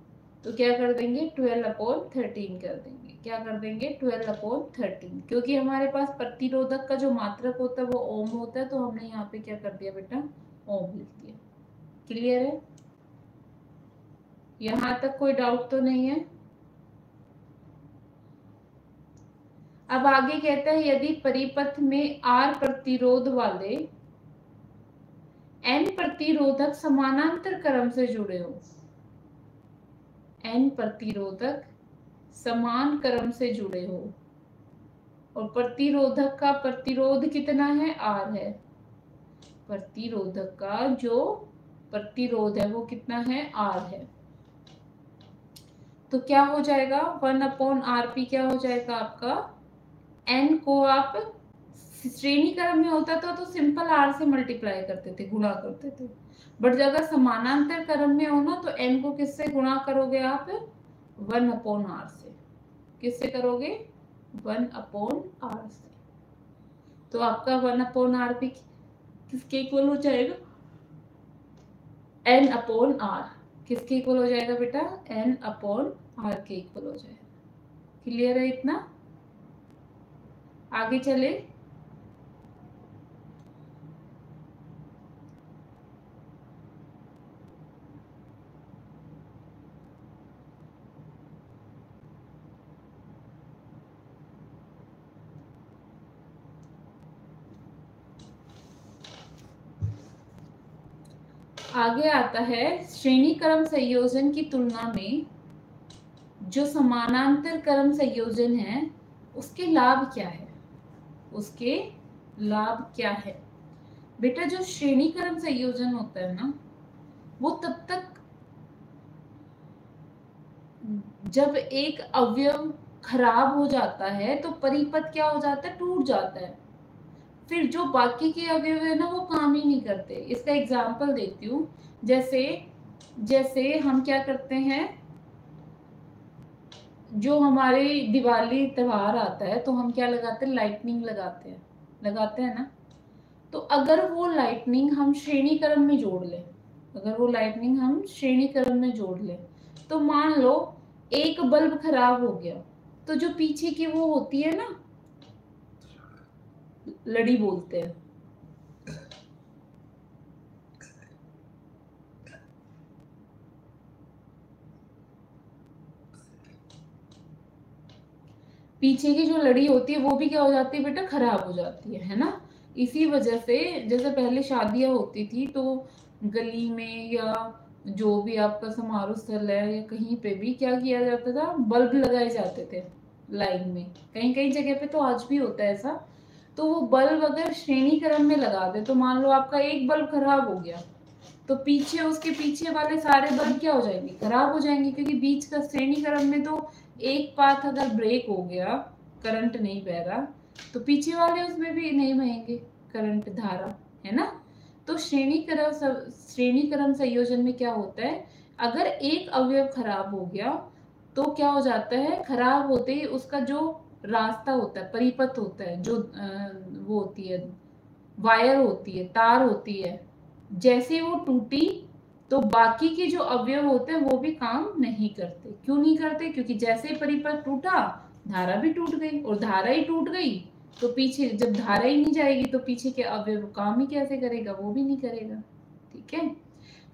तो क्या कर देंगे, 12/13 कर देंगे। क्या कर देंगे, 12/13। क्योंकि हमारे पास प्रतिरोधक का जो मात्रक होता है वो ओम होता है, तो हमने यहाँ पे क्या कर दिया बेटा, ओम लिख दिया। क्लियर है, यहाँ तक कोई डाउट तो नहीं है। अब आगे कहता है, यदि परिपथ में R प्रतिरोध वाले N प्रतिरोधक समानांतर क्रम से जुड़े हो, N प्रतिरोधक समान क्रम से जुड़े हो, और प्रतिरोधक का प्रतिरोध कितना है, R है। प्रतिरोधक का जो प्रतिरोध है वो कितना है, R है। तो क्या हो जाएगा, 1/rp क्या हो जाएगा आपका, N को आप श्रेणी क्रम में होता था तो सिंपल R से मल्टीप्लाई करते थे, गुणा करते थे। बट अगर समानांतर क्रम में हो ना, तो N को किससे गुणा करोगे आप, 1/r से। किससे करोगे, 1/r से। तो आपका 1/rp किसके इक्वल हो जाएगा, N/r। किसके इक्वल हो जाएगा बेटा, N/r के इक्वल हो जाएगा। क्लियर है इतना, आगे चले। आगे आता है, श्रेणी क्रम संयोजन की तुलना में जो समानांतर क्रम संयोजन है उसके लाभ क्या है, उसके लाभ क्या है। बेटा जो श्रेणीकरण संयोजन होता है ना, वो तब तक, जब एक अवयव खराब हो जाता है तो परिपथ क्या हो जाता है, टूट जाता है। फिर जो बाकी के अवयव है ना वो काम ही नहीं करते। इसका एग्जाम्पल देती हूँ। जैसे जैसे हम क्या करते हैं, जो हमारे दिवाली त्योहार आता है तो हम क्या लगाते हैं, लाइटनिंग लगाते हैं ना। तो अगर वो लाइटनिंग हम श्रेणी क्रम में जोड़ लें, अगर वो लाइटनिंग हम श्रेणी क्रम में जोड़ लें, तो मान लो एक बल्ब खराब हो गया, तो जो पीछे की वो होती है ना, लड़ी बोलते हैं, पीछे की जो लड़ी होती है वो भी क्या हो जाती है बेटा, खराब हो जाती है ना। इसी वजह से जैसे पहले शादियां होती थी तो गली में या जो भी आपका समारोह स्थल है या कहीं पे भी क्या किया जाता था, बल्ब लगाए जाते थे लाइन में। कहीं कहीं जगह पे तो आज भी होता है ऐसा। तो वो बल्ब अगर श्रेणी क्रम में लगा दे, तो मान लो आपका एक बल्ब खराब हो गया, तो पीछे उसके पीछे वाले सारे बल्ब क्या हो जाएंगे, खराब हो जाएंगे, क्योंकि बीच का श्रेणी क्रम में तो एक पाथ अगर ब्रेक हो गया, करंट नहीं बह रहा, तो पीछे वाले उसमें भी नहीं बहेंगे करंट धारा, है ना। तो श्रेणी क्रम संयोजन में क्या होता है, अगर एक अवयव खराब हो गया तो क्या हो जाता है, खराब होते ही उसका जो रास्ता होता है, परिपथ होता है, जो वो होती है, वायर होती है, तार होती है, जैसे वो टूटी तो बाकी के जो अवयव होते हैं वो भी काम नहीं करते। क्यों नहीं करते, क्योंकि जैसे परिपथ टूटा, धारा भी टूट गई, और धारा ही टूट गई तो पीछे जब धारा ही नहीं जाएगी तो पीछे के अवयव काम ही कैसे करेगा, वो भी नहीं करेगा। ठीक है,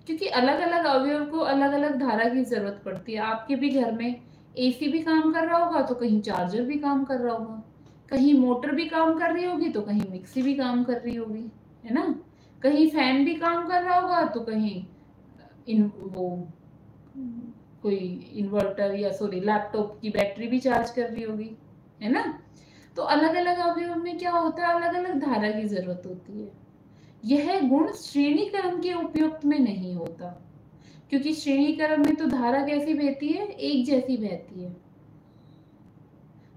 क्योंकि अलग अलग अवयव को अलग अलग धारा की जरूरत पड़ती है। आपके भी घर में एसी भी काम कर रहा होगा तो कहीं चार्जर भी काम कर रहा होगा, कहीं मोटर भी काम कर रही होगी तो कहीं मिक्सी भी काम कर रही होगी, है ना। कहीं फैन भी काम कर रहा होगा तो कहीं वो कोई इन्वर्टर या सॉरी लैपटॉप की बैटरी भी चार्ज कर रही होगी, है ना। तो अलग अलग अवयव में क्या होता है, अलग अलग धारा की जरूरत होती है। यह गुण श्रेणीकरण के उपयुक्त में नहीं होता, क्योंकि श्रेणीकरण में तो धारा कैसी बहती है, एक जैसी बहती है।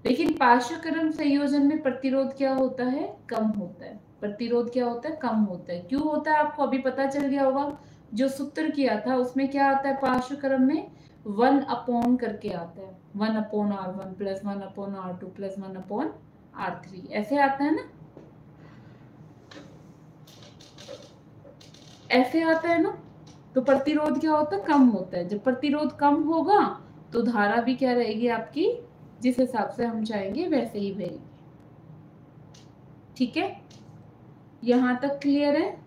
लेकिन पार्श्वक्रम संयोजन में प्रतिरोध क्या होता है, कम होता है। प्रतिरोध क्या होता है, कम होता है। क्यों होता है आपको अभी पता चल गया होगा। जो सूत्र किया था उसमें क्या आता है, पार्श्वक्रम में 1 अपॉन करके आता है, 1/R1 + 1/R2 + 1/R3, ऐसे आता है ना, ऐसे आता है ना। तो प्रतिरोध क्या होता है, कम होता है। जब प्रतिरोध कम होगा तो धारा भी क्या रहेगी आपकी, जिस हिसाब से हम चाहेंगे वैसे ही बहेगी। ठीक है, यहां तक क्लियर है,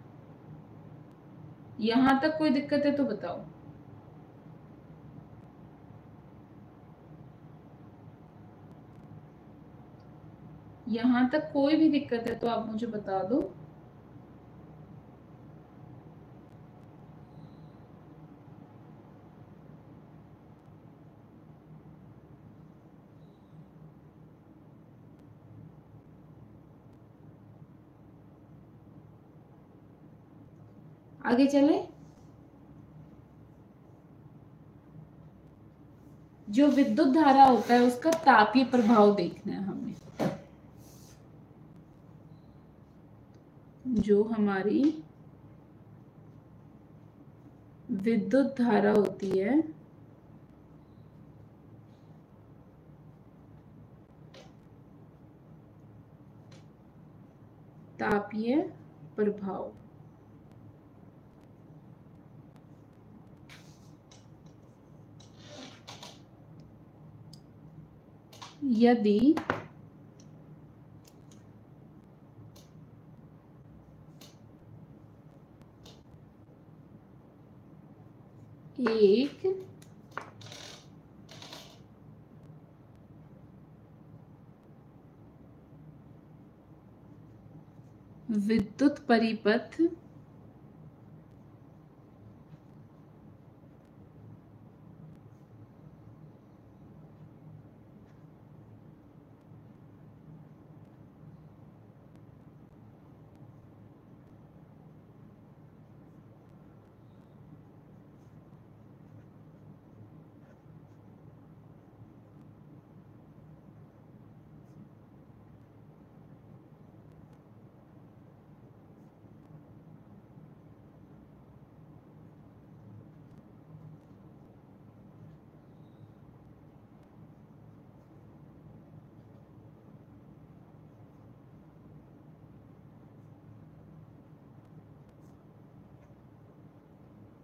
यहां तक कोई दिक्कत है तो बताओ। यहां तक कोई भी दिक्कत है तो आप मुझे बता दो। आगे चले। जो विद्युत धारा होता है उसका तापीय प्रभाव देखना है हमें। जो हमारी विद्युत धारा होती है तापीय प्रभाव, यदि एक विद्युत परिपथ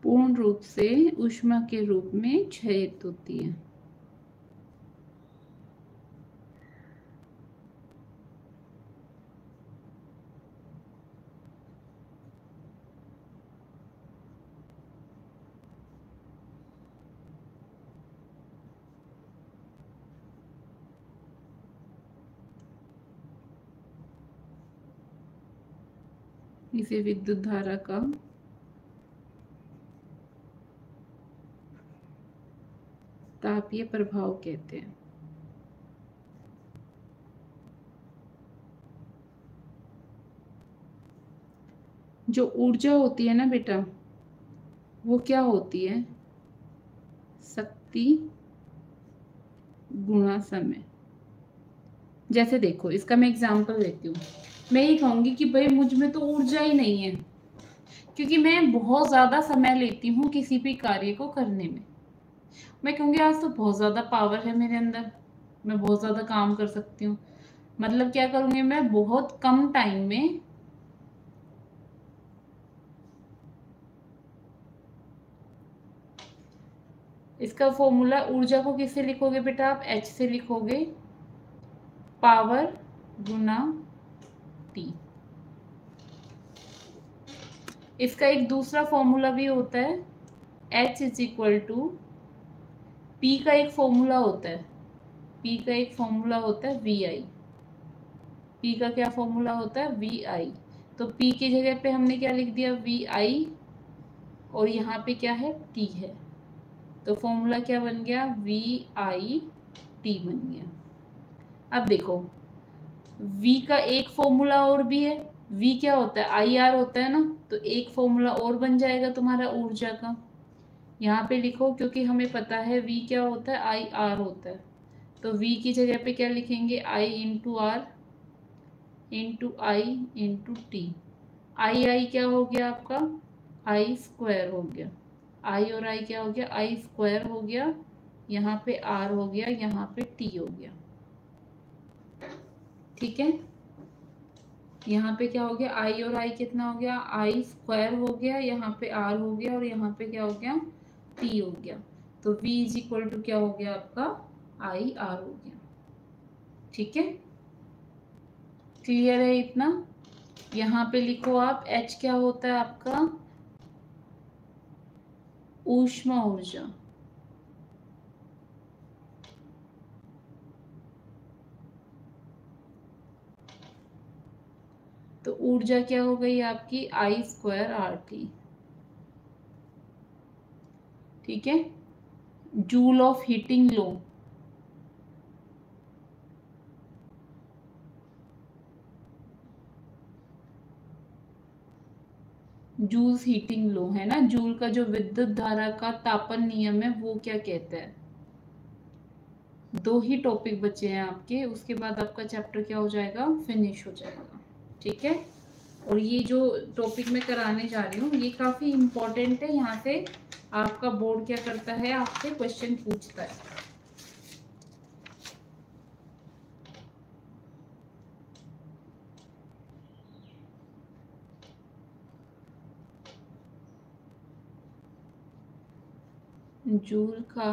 पूर्ण रूप से ऊष्मा के रूप में क्षयित होती है। इसे विद्युत धारा का तापीय प्रभाव कहते हैं। जो ऊर्जा होती है ना बेटा, वो क्या होती है? शक्ति गुणा समय। जैसे देखो, इसका मैं एग्जांपल देती हूँ। मैं ये कहूंगी कि भाई मुझ में तो ऊर्जा ही नहीं है, क्योंकि मैं बहुत ज्यादा समय लेती हूँ किसी भी कार्य को करने में। मैं कहूंगी आज तो बहुत ज्यादा पावर है मेरे अंदर, मैं बहुत ज्यादा काम कर सकती हूँ। मतलब क्या करूंगी मैं? बहुत कम टाइम में इसका फॉर्मूला, ऊर्जा को किससे लिखोगे बेटा आप? H से लिखोगे, पावर गुना T। इसका एक दूसरा फॉर्मूला भी होता है, H is equal to P का एक फॉर्मूला होता है, P का एक फॉर्मूला होता है VI। P का क्या फॉर्मूला होता है? VI। तो P की जगह पे हमने क्या लिख दिया? VI, और यहाँ पे क्या है? T है। तो फॉर्मूला क्या बन गया? VI T बन गया। अब देखो, V का एक फॉर्मूला और भी है। V क्या होता है? IR होता है ना, तो एक फॉर्मूला और बन जाएगा तुम्हारा ऊर्जा का। यहाँ पे लिखो, क्योंकि हमें पता है V क्या होता है? IR होता है। तो V की जगह पे क्या लिखेंगे? I into R into I into T. I क्या हो गया आपका? आई स्क्वायर हो गया। आई और आई क्या हो गया? आई स्क्वायर हो गया। यहाँ पे आर हो गया, यहाँ पे टी हो गया। ठीक है, यहाँ पे क्या हो गया? आई और आई कितना हो गया? आई स्क्वायर हो गया, यहाँ पे आर हो गया, और यहाँ पे क्या हो गया? टी हो गया। तो V इज इक्वल टू क्या हो गया आपका? आई आर हो गया। ठीक है, क्लियर है इतना? यहाँ पे लिखो आप, H क्या होता है आपका? ऊष्मा ऊर्जा। तो ऊर्जा क्या हो गई आपकी? I square R T. ठीक है, joule of heating law. Joules heating law है ना, जूल का जो विद्युत धारा का तापन नियम है वो क्या कहता है? दो ही टॉपिक बचे हैं आपके, उसके बाद आपका चैप्टर क्या हो जाएगा? फिनिश हो जाएगा। ठीक है, और ये जो टॉपिक मैं कराने जा रही हूँ ये काफी इम्पोर्टेंट है। यहाँ से आपका बोर्ड क्या करता है? आपसे क्वेश्चन पूछता है। जूल का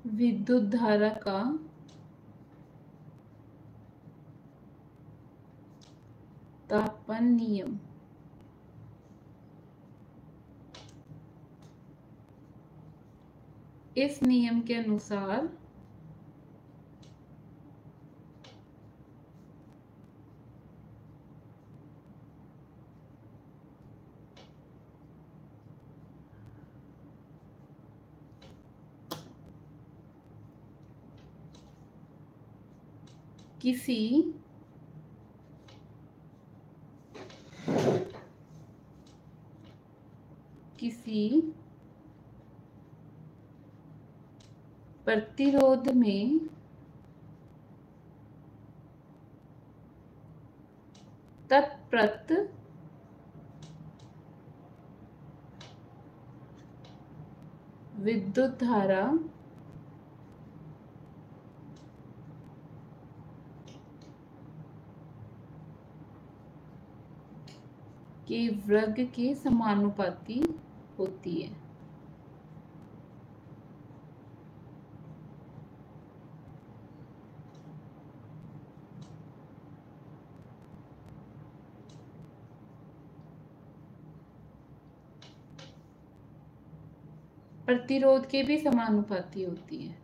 विद्युत धारा का तापन नियम। इस नियम के अनुसार किसी प्रतिरोध में तत्प्रत विद्युत धारा के वर्ग के समानुपाती होती है। प्रतिरोध के भी समानुपाती होती है।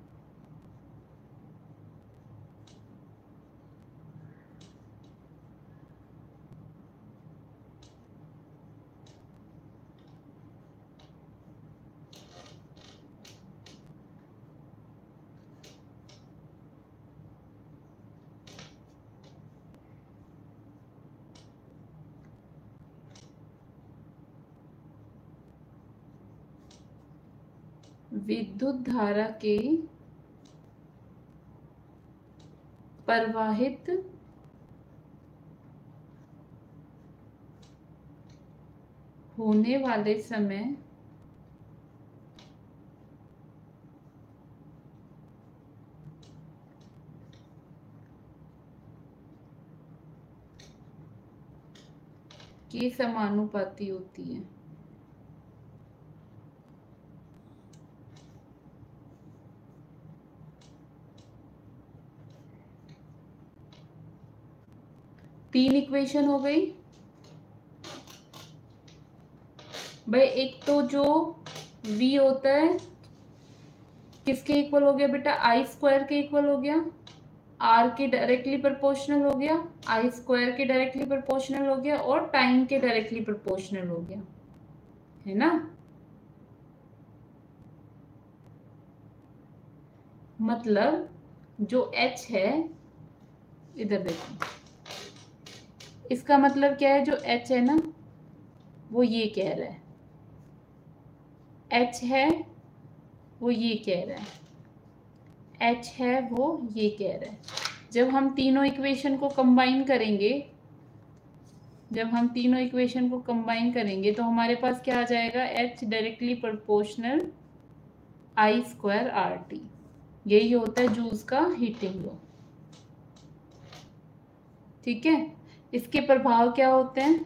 विद्युत धारा के प्रवाहित होने वाले समय के समानुपाती होती है। तीन इक्वेशन हो गई भाई। एक तो जो v होता है किसके इक्वल हो गया बेटा, आई स्क्वायर के इक्वल हो गया, आर के डायरेक्टली प्रोपोर्शनल हो गया, आई स्क्वायर के डायरेक्टली प्रोपोर्शनल हो गया, और टाइम के डायरेक्टली प्रोपोर्शनल हो गया, है ना। मतलब जो h है, इधर देखो, इसका मतलब क्या है, जो h है ना वो ये कह रहा है, h है वो ये कह रहा है, h है वो ये कह रहा है। जब हम तीनों इक्वेशन को कंबाइन करेंगे, तो हमारे पास क्या आ जाएगा, h डायरेक्टली प्रोपोर्शनल आई स्क्वायर आर टी। यही होता है जूल्स का हीटिंग लॉ। ठीक है। इसके प्रभाव क्या होते हैं,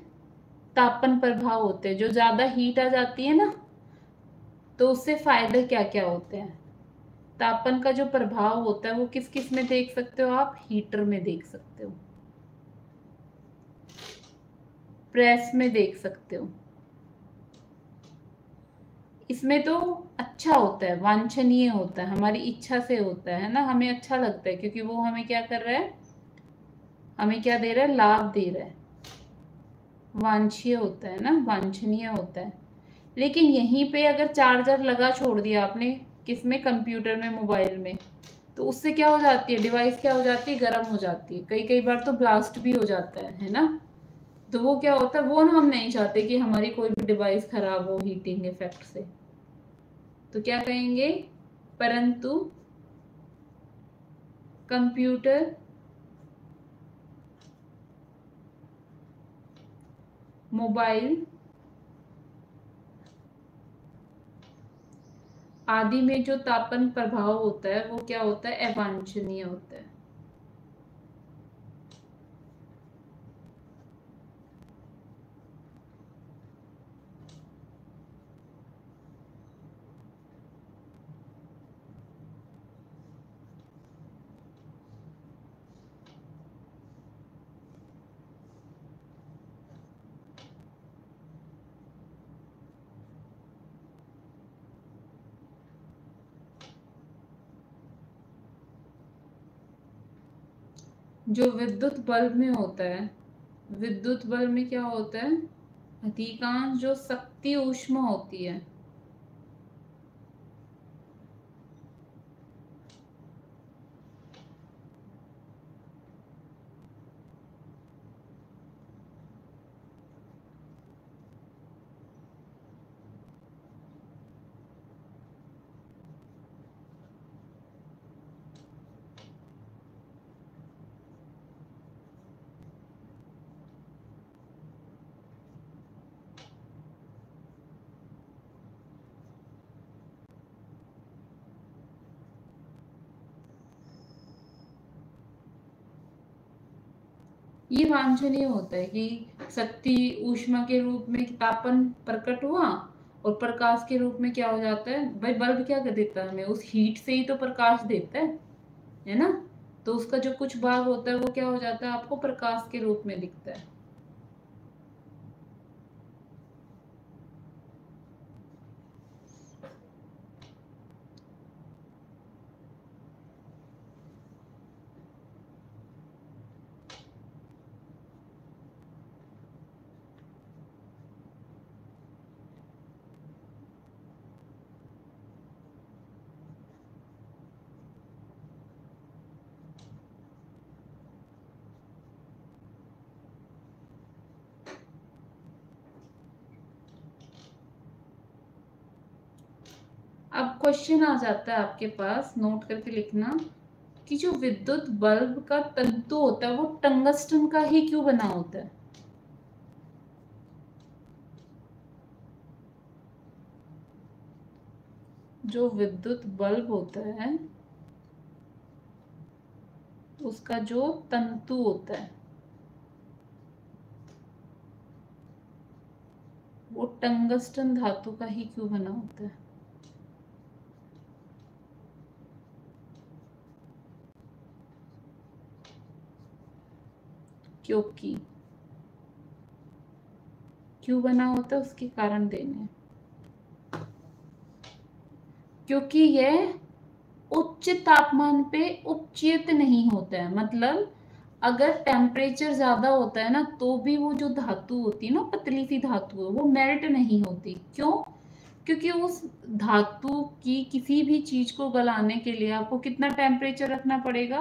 तापन प्रभाव होते हैं। जो ज्यादा हीट आ जाती है ना, तो उससे फायदे क्या क्या होते हैं। तापन का जो प्रभाव होता है वो किस किस में देख सकते हो आप, हीटर में देख सकते हो, प्रेस में देख सकते हो। इसमें तो अच्छा होता है, वांछनीय होता है, हमारी इच्छा से होता है ना, हमें अच्छा लगता है, क्योंकि वो हमें क्या कर रहा है, हमें क्या दे रहा है, लाभ दे रहा है, वांछनीय होता है ना, वांछनीय होता है। लेकिन यहीं पे अगर चार्जर लगा छोड़ दिया आपने, किसमें, कंप्यूटर में, मोबाइल में, तो उससे क्या हो जाती है, डिवाइस क्या हो जाती है, गर्म हो जाती है, कई कई बार तो ब्लास्ट भी हो जाता है ना। तो वो क्या होता है, वो ना हम नहीं चाहते कि हमारी कोई भी डिवाइस खराब हो हीटिंग इफेक्ट से। तो क्या कहेंगे, परंतु कंप्यूटर मोबाइल आदि में जो तापन प्रभाव होता है वो क्या होता है, अवांछनीय होता है। जो विद्युत बल्ब में होता है, विद्युत बल्ब में क्या होता है, अधिकांश जो शक्ति ऊष्मा होती है, ये वांछनीय होता है कि शक्ति ऊष्मा के रूप में तापन प्रकट हुआ और प्रकाश के रूप में क्या हो जाता है। भाई बल्ब क्या कर देता है हमें, उस हीट से ही तो प्रकाश देता है ना। तो उसका जो कुछ भाग होता है वो क्या हो जाता है, आपको प्रकाश के रूप में दिखता है। अब क्वेश्चन आ जाता है आपके पास, नोट करके लिखना कि जो विद्युत बल्ब का तंतु होता है वो टंगस्टन का ही क्यों बना होता है। जो विद्युत बल्ब होता है उसका जो तंतु होता है वो टंगस्टन धातु का ही क्यों बना होता है। क्योंकि क्यों बना होता है उसके कारण देने हैं। क्योंकि यह उच्च तापमान पे उपचयित नहीं होता है। मतलब अगर टेम्परेचर ज्यादा होता है ना तो भी वो जो धातु होती है ना, पतली सी धातु है, वो मेल्ट नहीं होती। क्यों? क्योंकि उस धातु की किसी भी चीज को गलाने के लिए आपको कितना टेम्परेचर रखना पड़ेगा,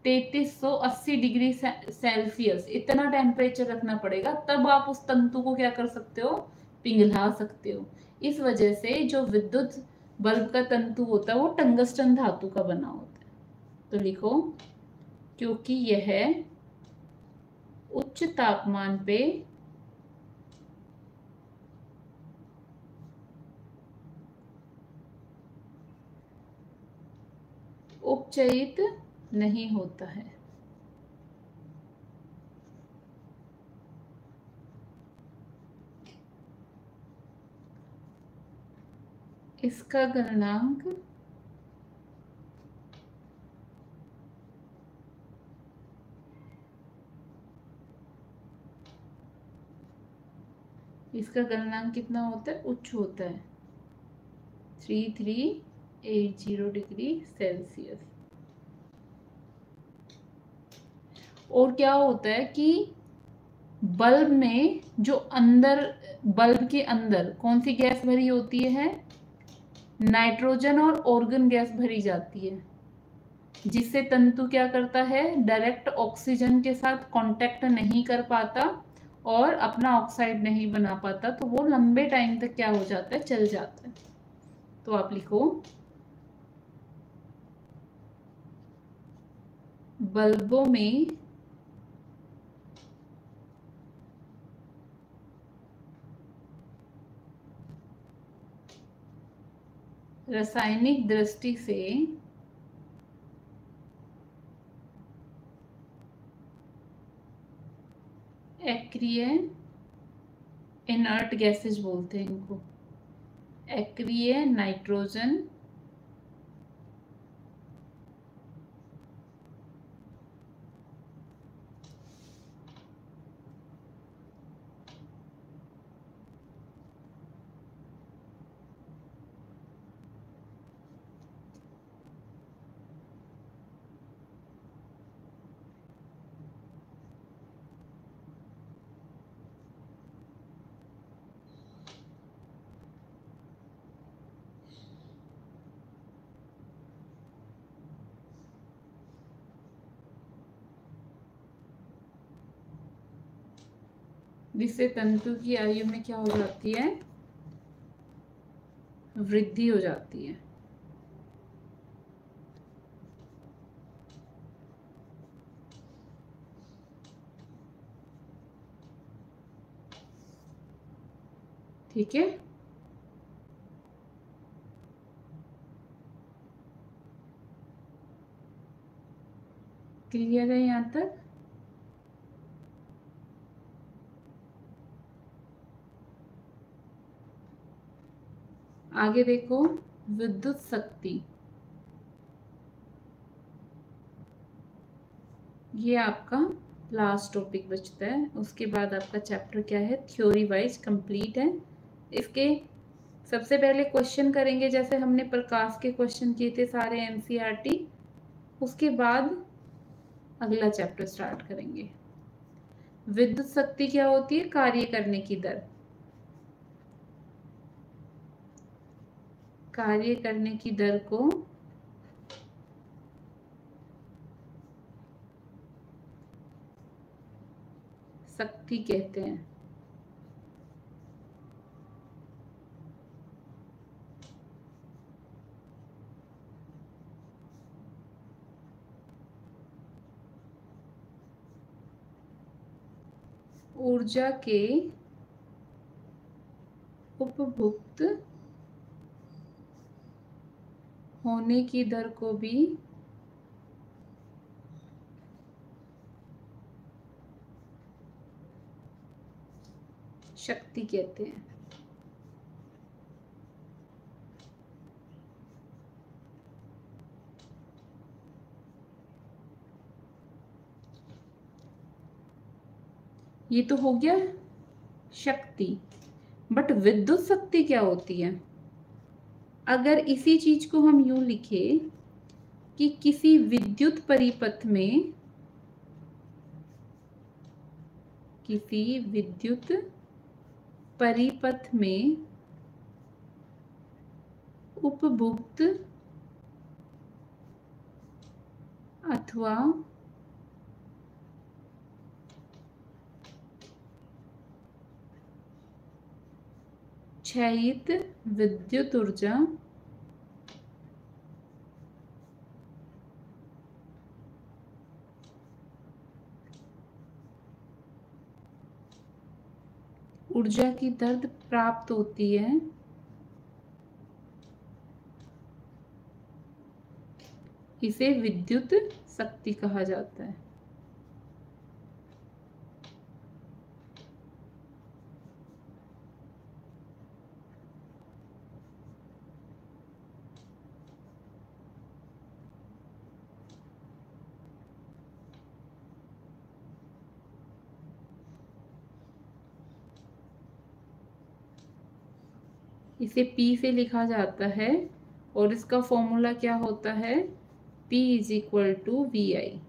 3380 डिग्री सेल्सियस, इतना टेम्परेचर रखना पड़ेगा, तब आप उस तंतु को क्या कर सकते हो, पिघला सकते हो। इस वजह से जो विद्युत बल्ब का तंतु होता है वो टंगस्टन धातु का बना होता है। तो लिखो, क्योंकि यह उच्च तापमान पे उपचयित नहीं होता है। इसका गलनांक कितना होता है, उच्च होता है, 3380 डिग्री सेल्सियस। और क्या होता है कि बल्ब में जो अंदर, बल्ब के अंदर कौन सी गैस भरी होती है, नाइट्रोजन और ऑर्गन गैस भरी जाती है, जिससे तंतु क्या करता है, डायरेक्ट ऑक्सीजन के साथ कांटेक्ट नहीं कर पाता और अपना ऑक्साइड नहीं बना पाता, तो वो लंबे टाइम तक क्या हो जाता है, चल जाता है। तो आप लिखो, बल्बों में रासायनिक दृष्टि से एक्रिय, इनर्ट गैसेज बोलते हैं इनको, एक्रिय नाइट्रोजन जिससे तंतु की आयु में क्या हो जाती है, वृद्धि हो जाती है। ठीक है, क्लियर है यहाँ तक। आगे देखो विद्युत शक्ति, ये आपका लास्ट टॉपिक बचता है। उसके बाद आपका चैप्टर क्या है, थ्योरी वाइज कंप्लीट है। इसके सबसे पहले क्वेश्चन करेंगे, जैसे हमने प्रकाश के क्वेश्चन किए थे सारे एनसीईआरटी। उसके बाद अगला चैप्टर स्टार्ट करेंगे। विद्युत शक्ति क्या होती है, कार्य करने की दर। कार्य करने की दर को शक्ति कहते हैं। ऊर्जा के उपभुक्त होने की दर को भी शक्ति कहते हैं। ये तो हो गया शक्ति, बट विद्युत शक्ति क्या होती है? अगर इसी चीज को हम यूं लिखे कि किसी विद्युत परिपथ में, किसी विद्युत परिपथ में उपभुक्त अथवा क्षयित विद्युत ऊर्जा ऊर्जा की दर प्राप्त होती है, इसे विद्युत शक्ति कहा जाता है। इसे P से लिखा जाता है और इसका फॉर्मूला क्या होता है, P is equal to VI।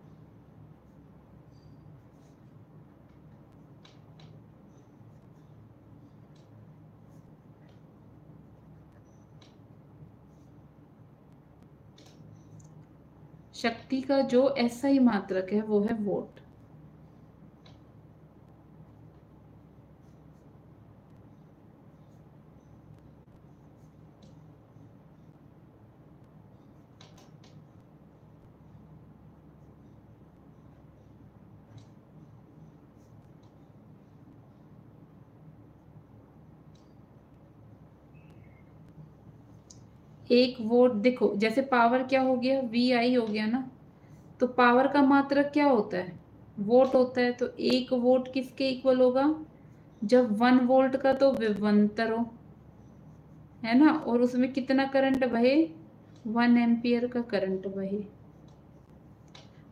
शक्ति का जो SI मात्रक है वो है वोट। एक वोट, देखो जैसे पावर क्या हो गया, VI हो गया ना, तो पावर का मात्रक क्या होता है, वोट होता है। तो एक वोट किसके इक्वल होगा, जब 1 वोल्ट का तो विभवांतर हो, है ना, और उसमें कितना करंट बहे, 1 एम्पियर का करंट बहे।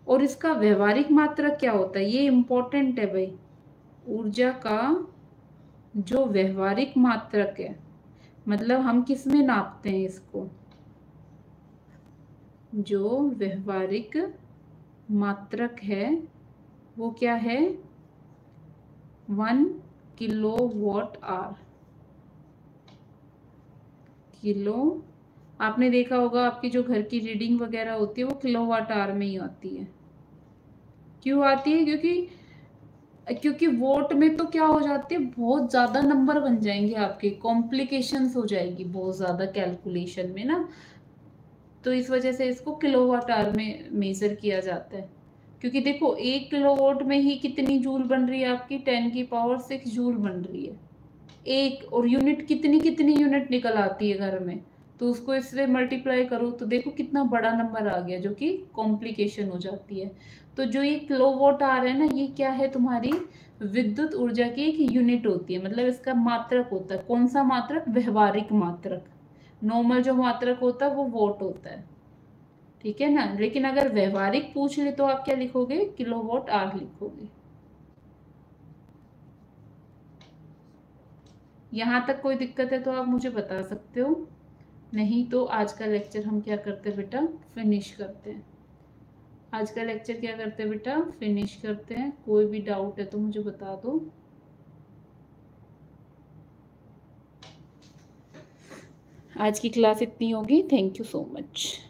और इसका व्यवहारिक मात्रक क्या होता है, ये इंपॉर्टेंट है भाई। ऊर्जा का जो व्यवहारिक मात्रक है, मतलब हम किस में नापते हैं इसको, जो व्यवहारिक मात्रक है वो क्या है, 1 किलोवाट आवर। किलो, आपने देखा होगा आपकी जो घर की रीडिंग वगैरह होती है वो किलोवाट आवर में ही आती है। क्यों आती है, क्योंकि वोट में तो क्या हो जाती है, बहुत ज़्यादा नंबर बन जाएंगे आपके, कॉम्प्लिकेशंस हो जाएगी बहुत ज़्यादा कैलकुलेशन में ना, तो इस वजह से इसको किलोवाट आवर में मेजर किया जाता है। क्योंकि देखो 1 किलोवाट में ही कितनी जूल बन रही है आपकी, 10⁶ जूल बन रही है एक, और यूनिट कितनी कितनी यूनिट निकल आती है घर में, तो उसको इससे मल्टीप्लाई करो तो देखो कितना बड़ा नंबर आ गया, जो कि कॉम्प्लिकेशन हो जाती है। तो जो ये किलोवाट आ रहा है ना, ये क्या है, तुम्हारी विद्युत ऊर्जा की एक यूनिट होती है, मतलब इसका मात्रक होता है। कौन सा मात्रक, व्यवहारिक मात्रक। नॉर्मल जो मात्रक होता है वो वोट होता है, ठीक है ना। लेकिन अगर व्यवहारिक पूछ ले तो आप क्या लिखोगे, किलोवाट आवर लिखोगे। यहाँ तक कोई दिक्कत है तो आप मुझे बता सकते हो, नहीं तो आज का लेक्चर हम क्या करते हैं बेटा, फिनिश करते हैं। आज का लेक्चर क्या करते हैं बेटा, फिनिश करते हैं। कोई भी डाउट है तो मुझे बता दो। आज की क्लास इतनी होगी। Thank you so much.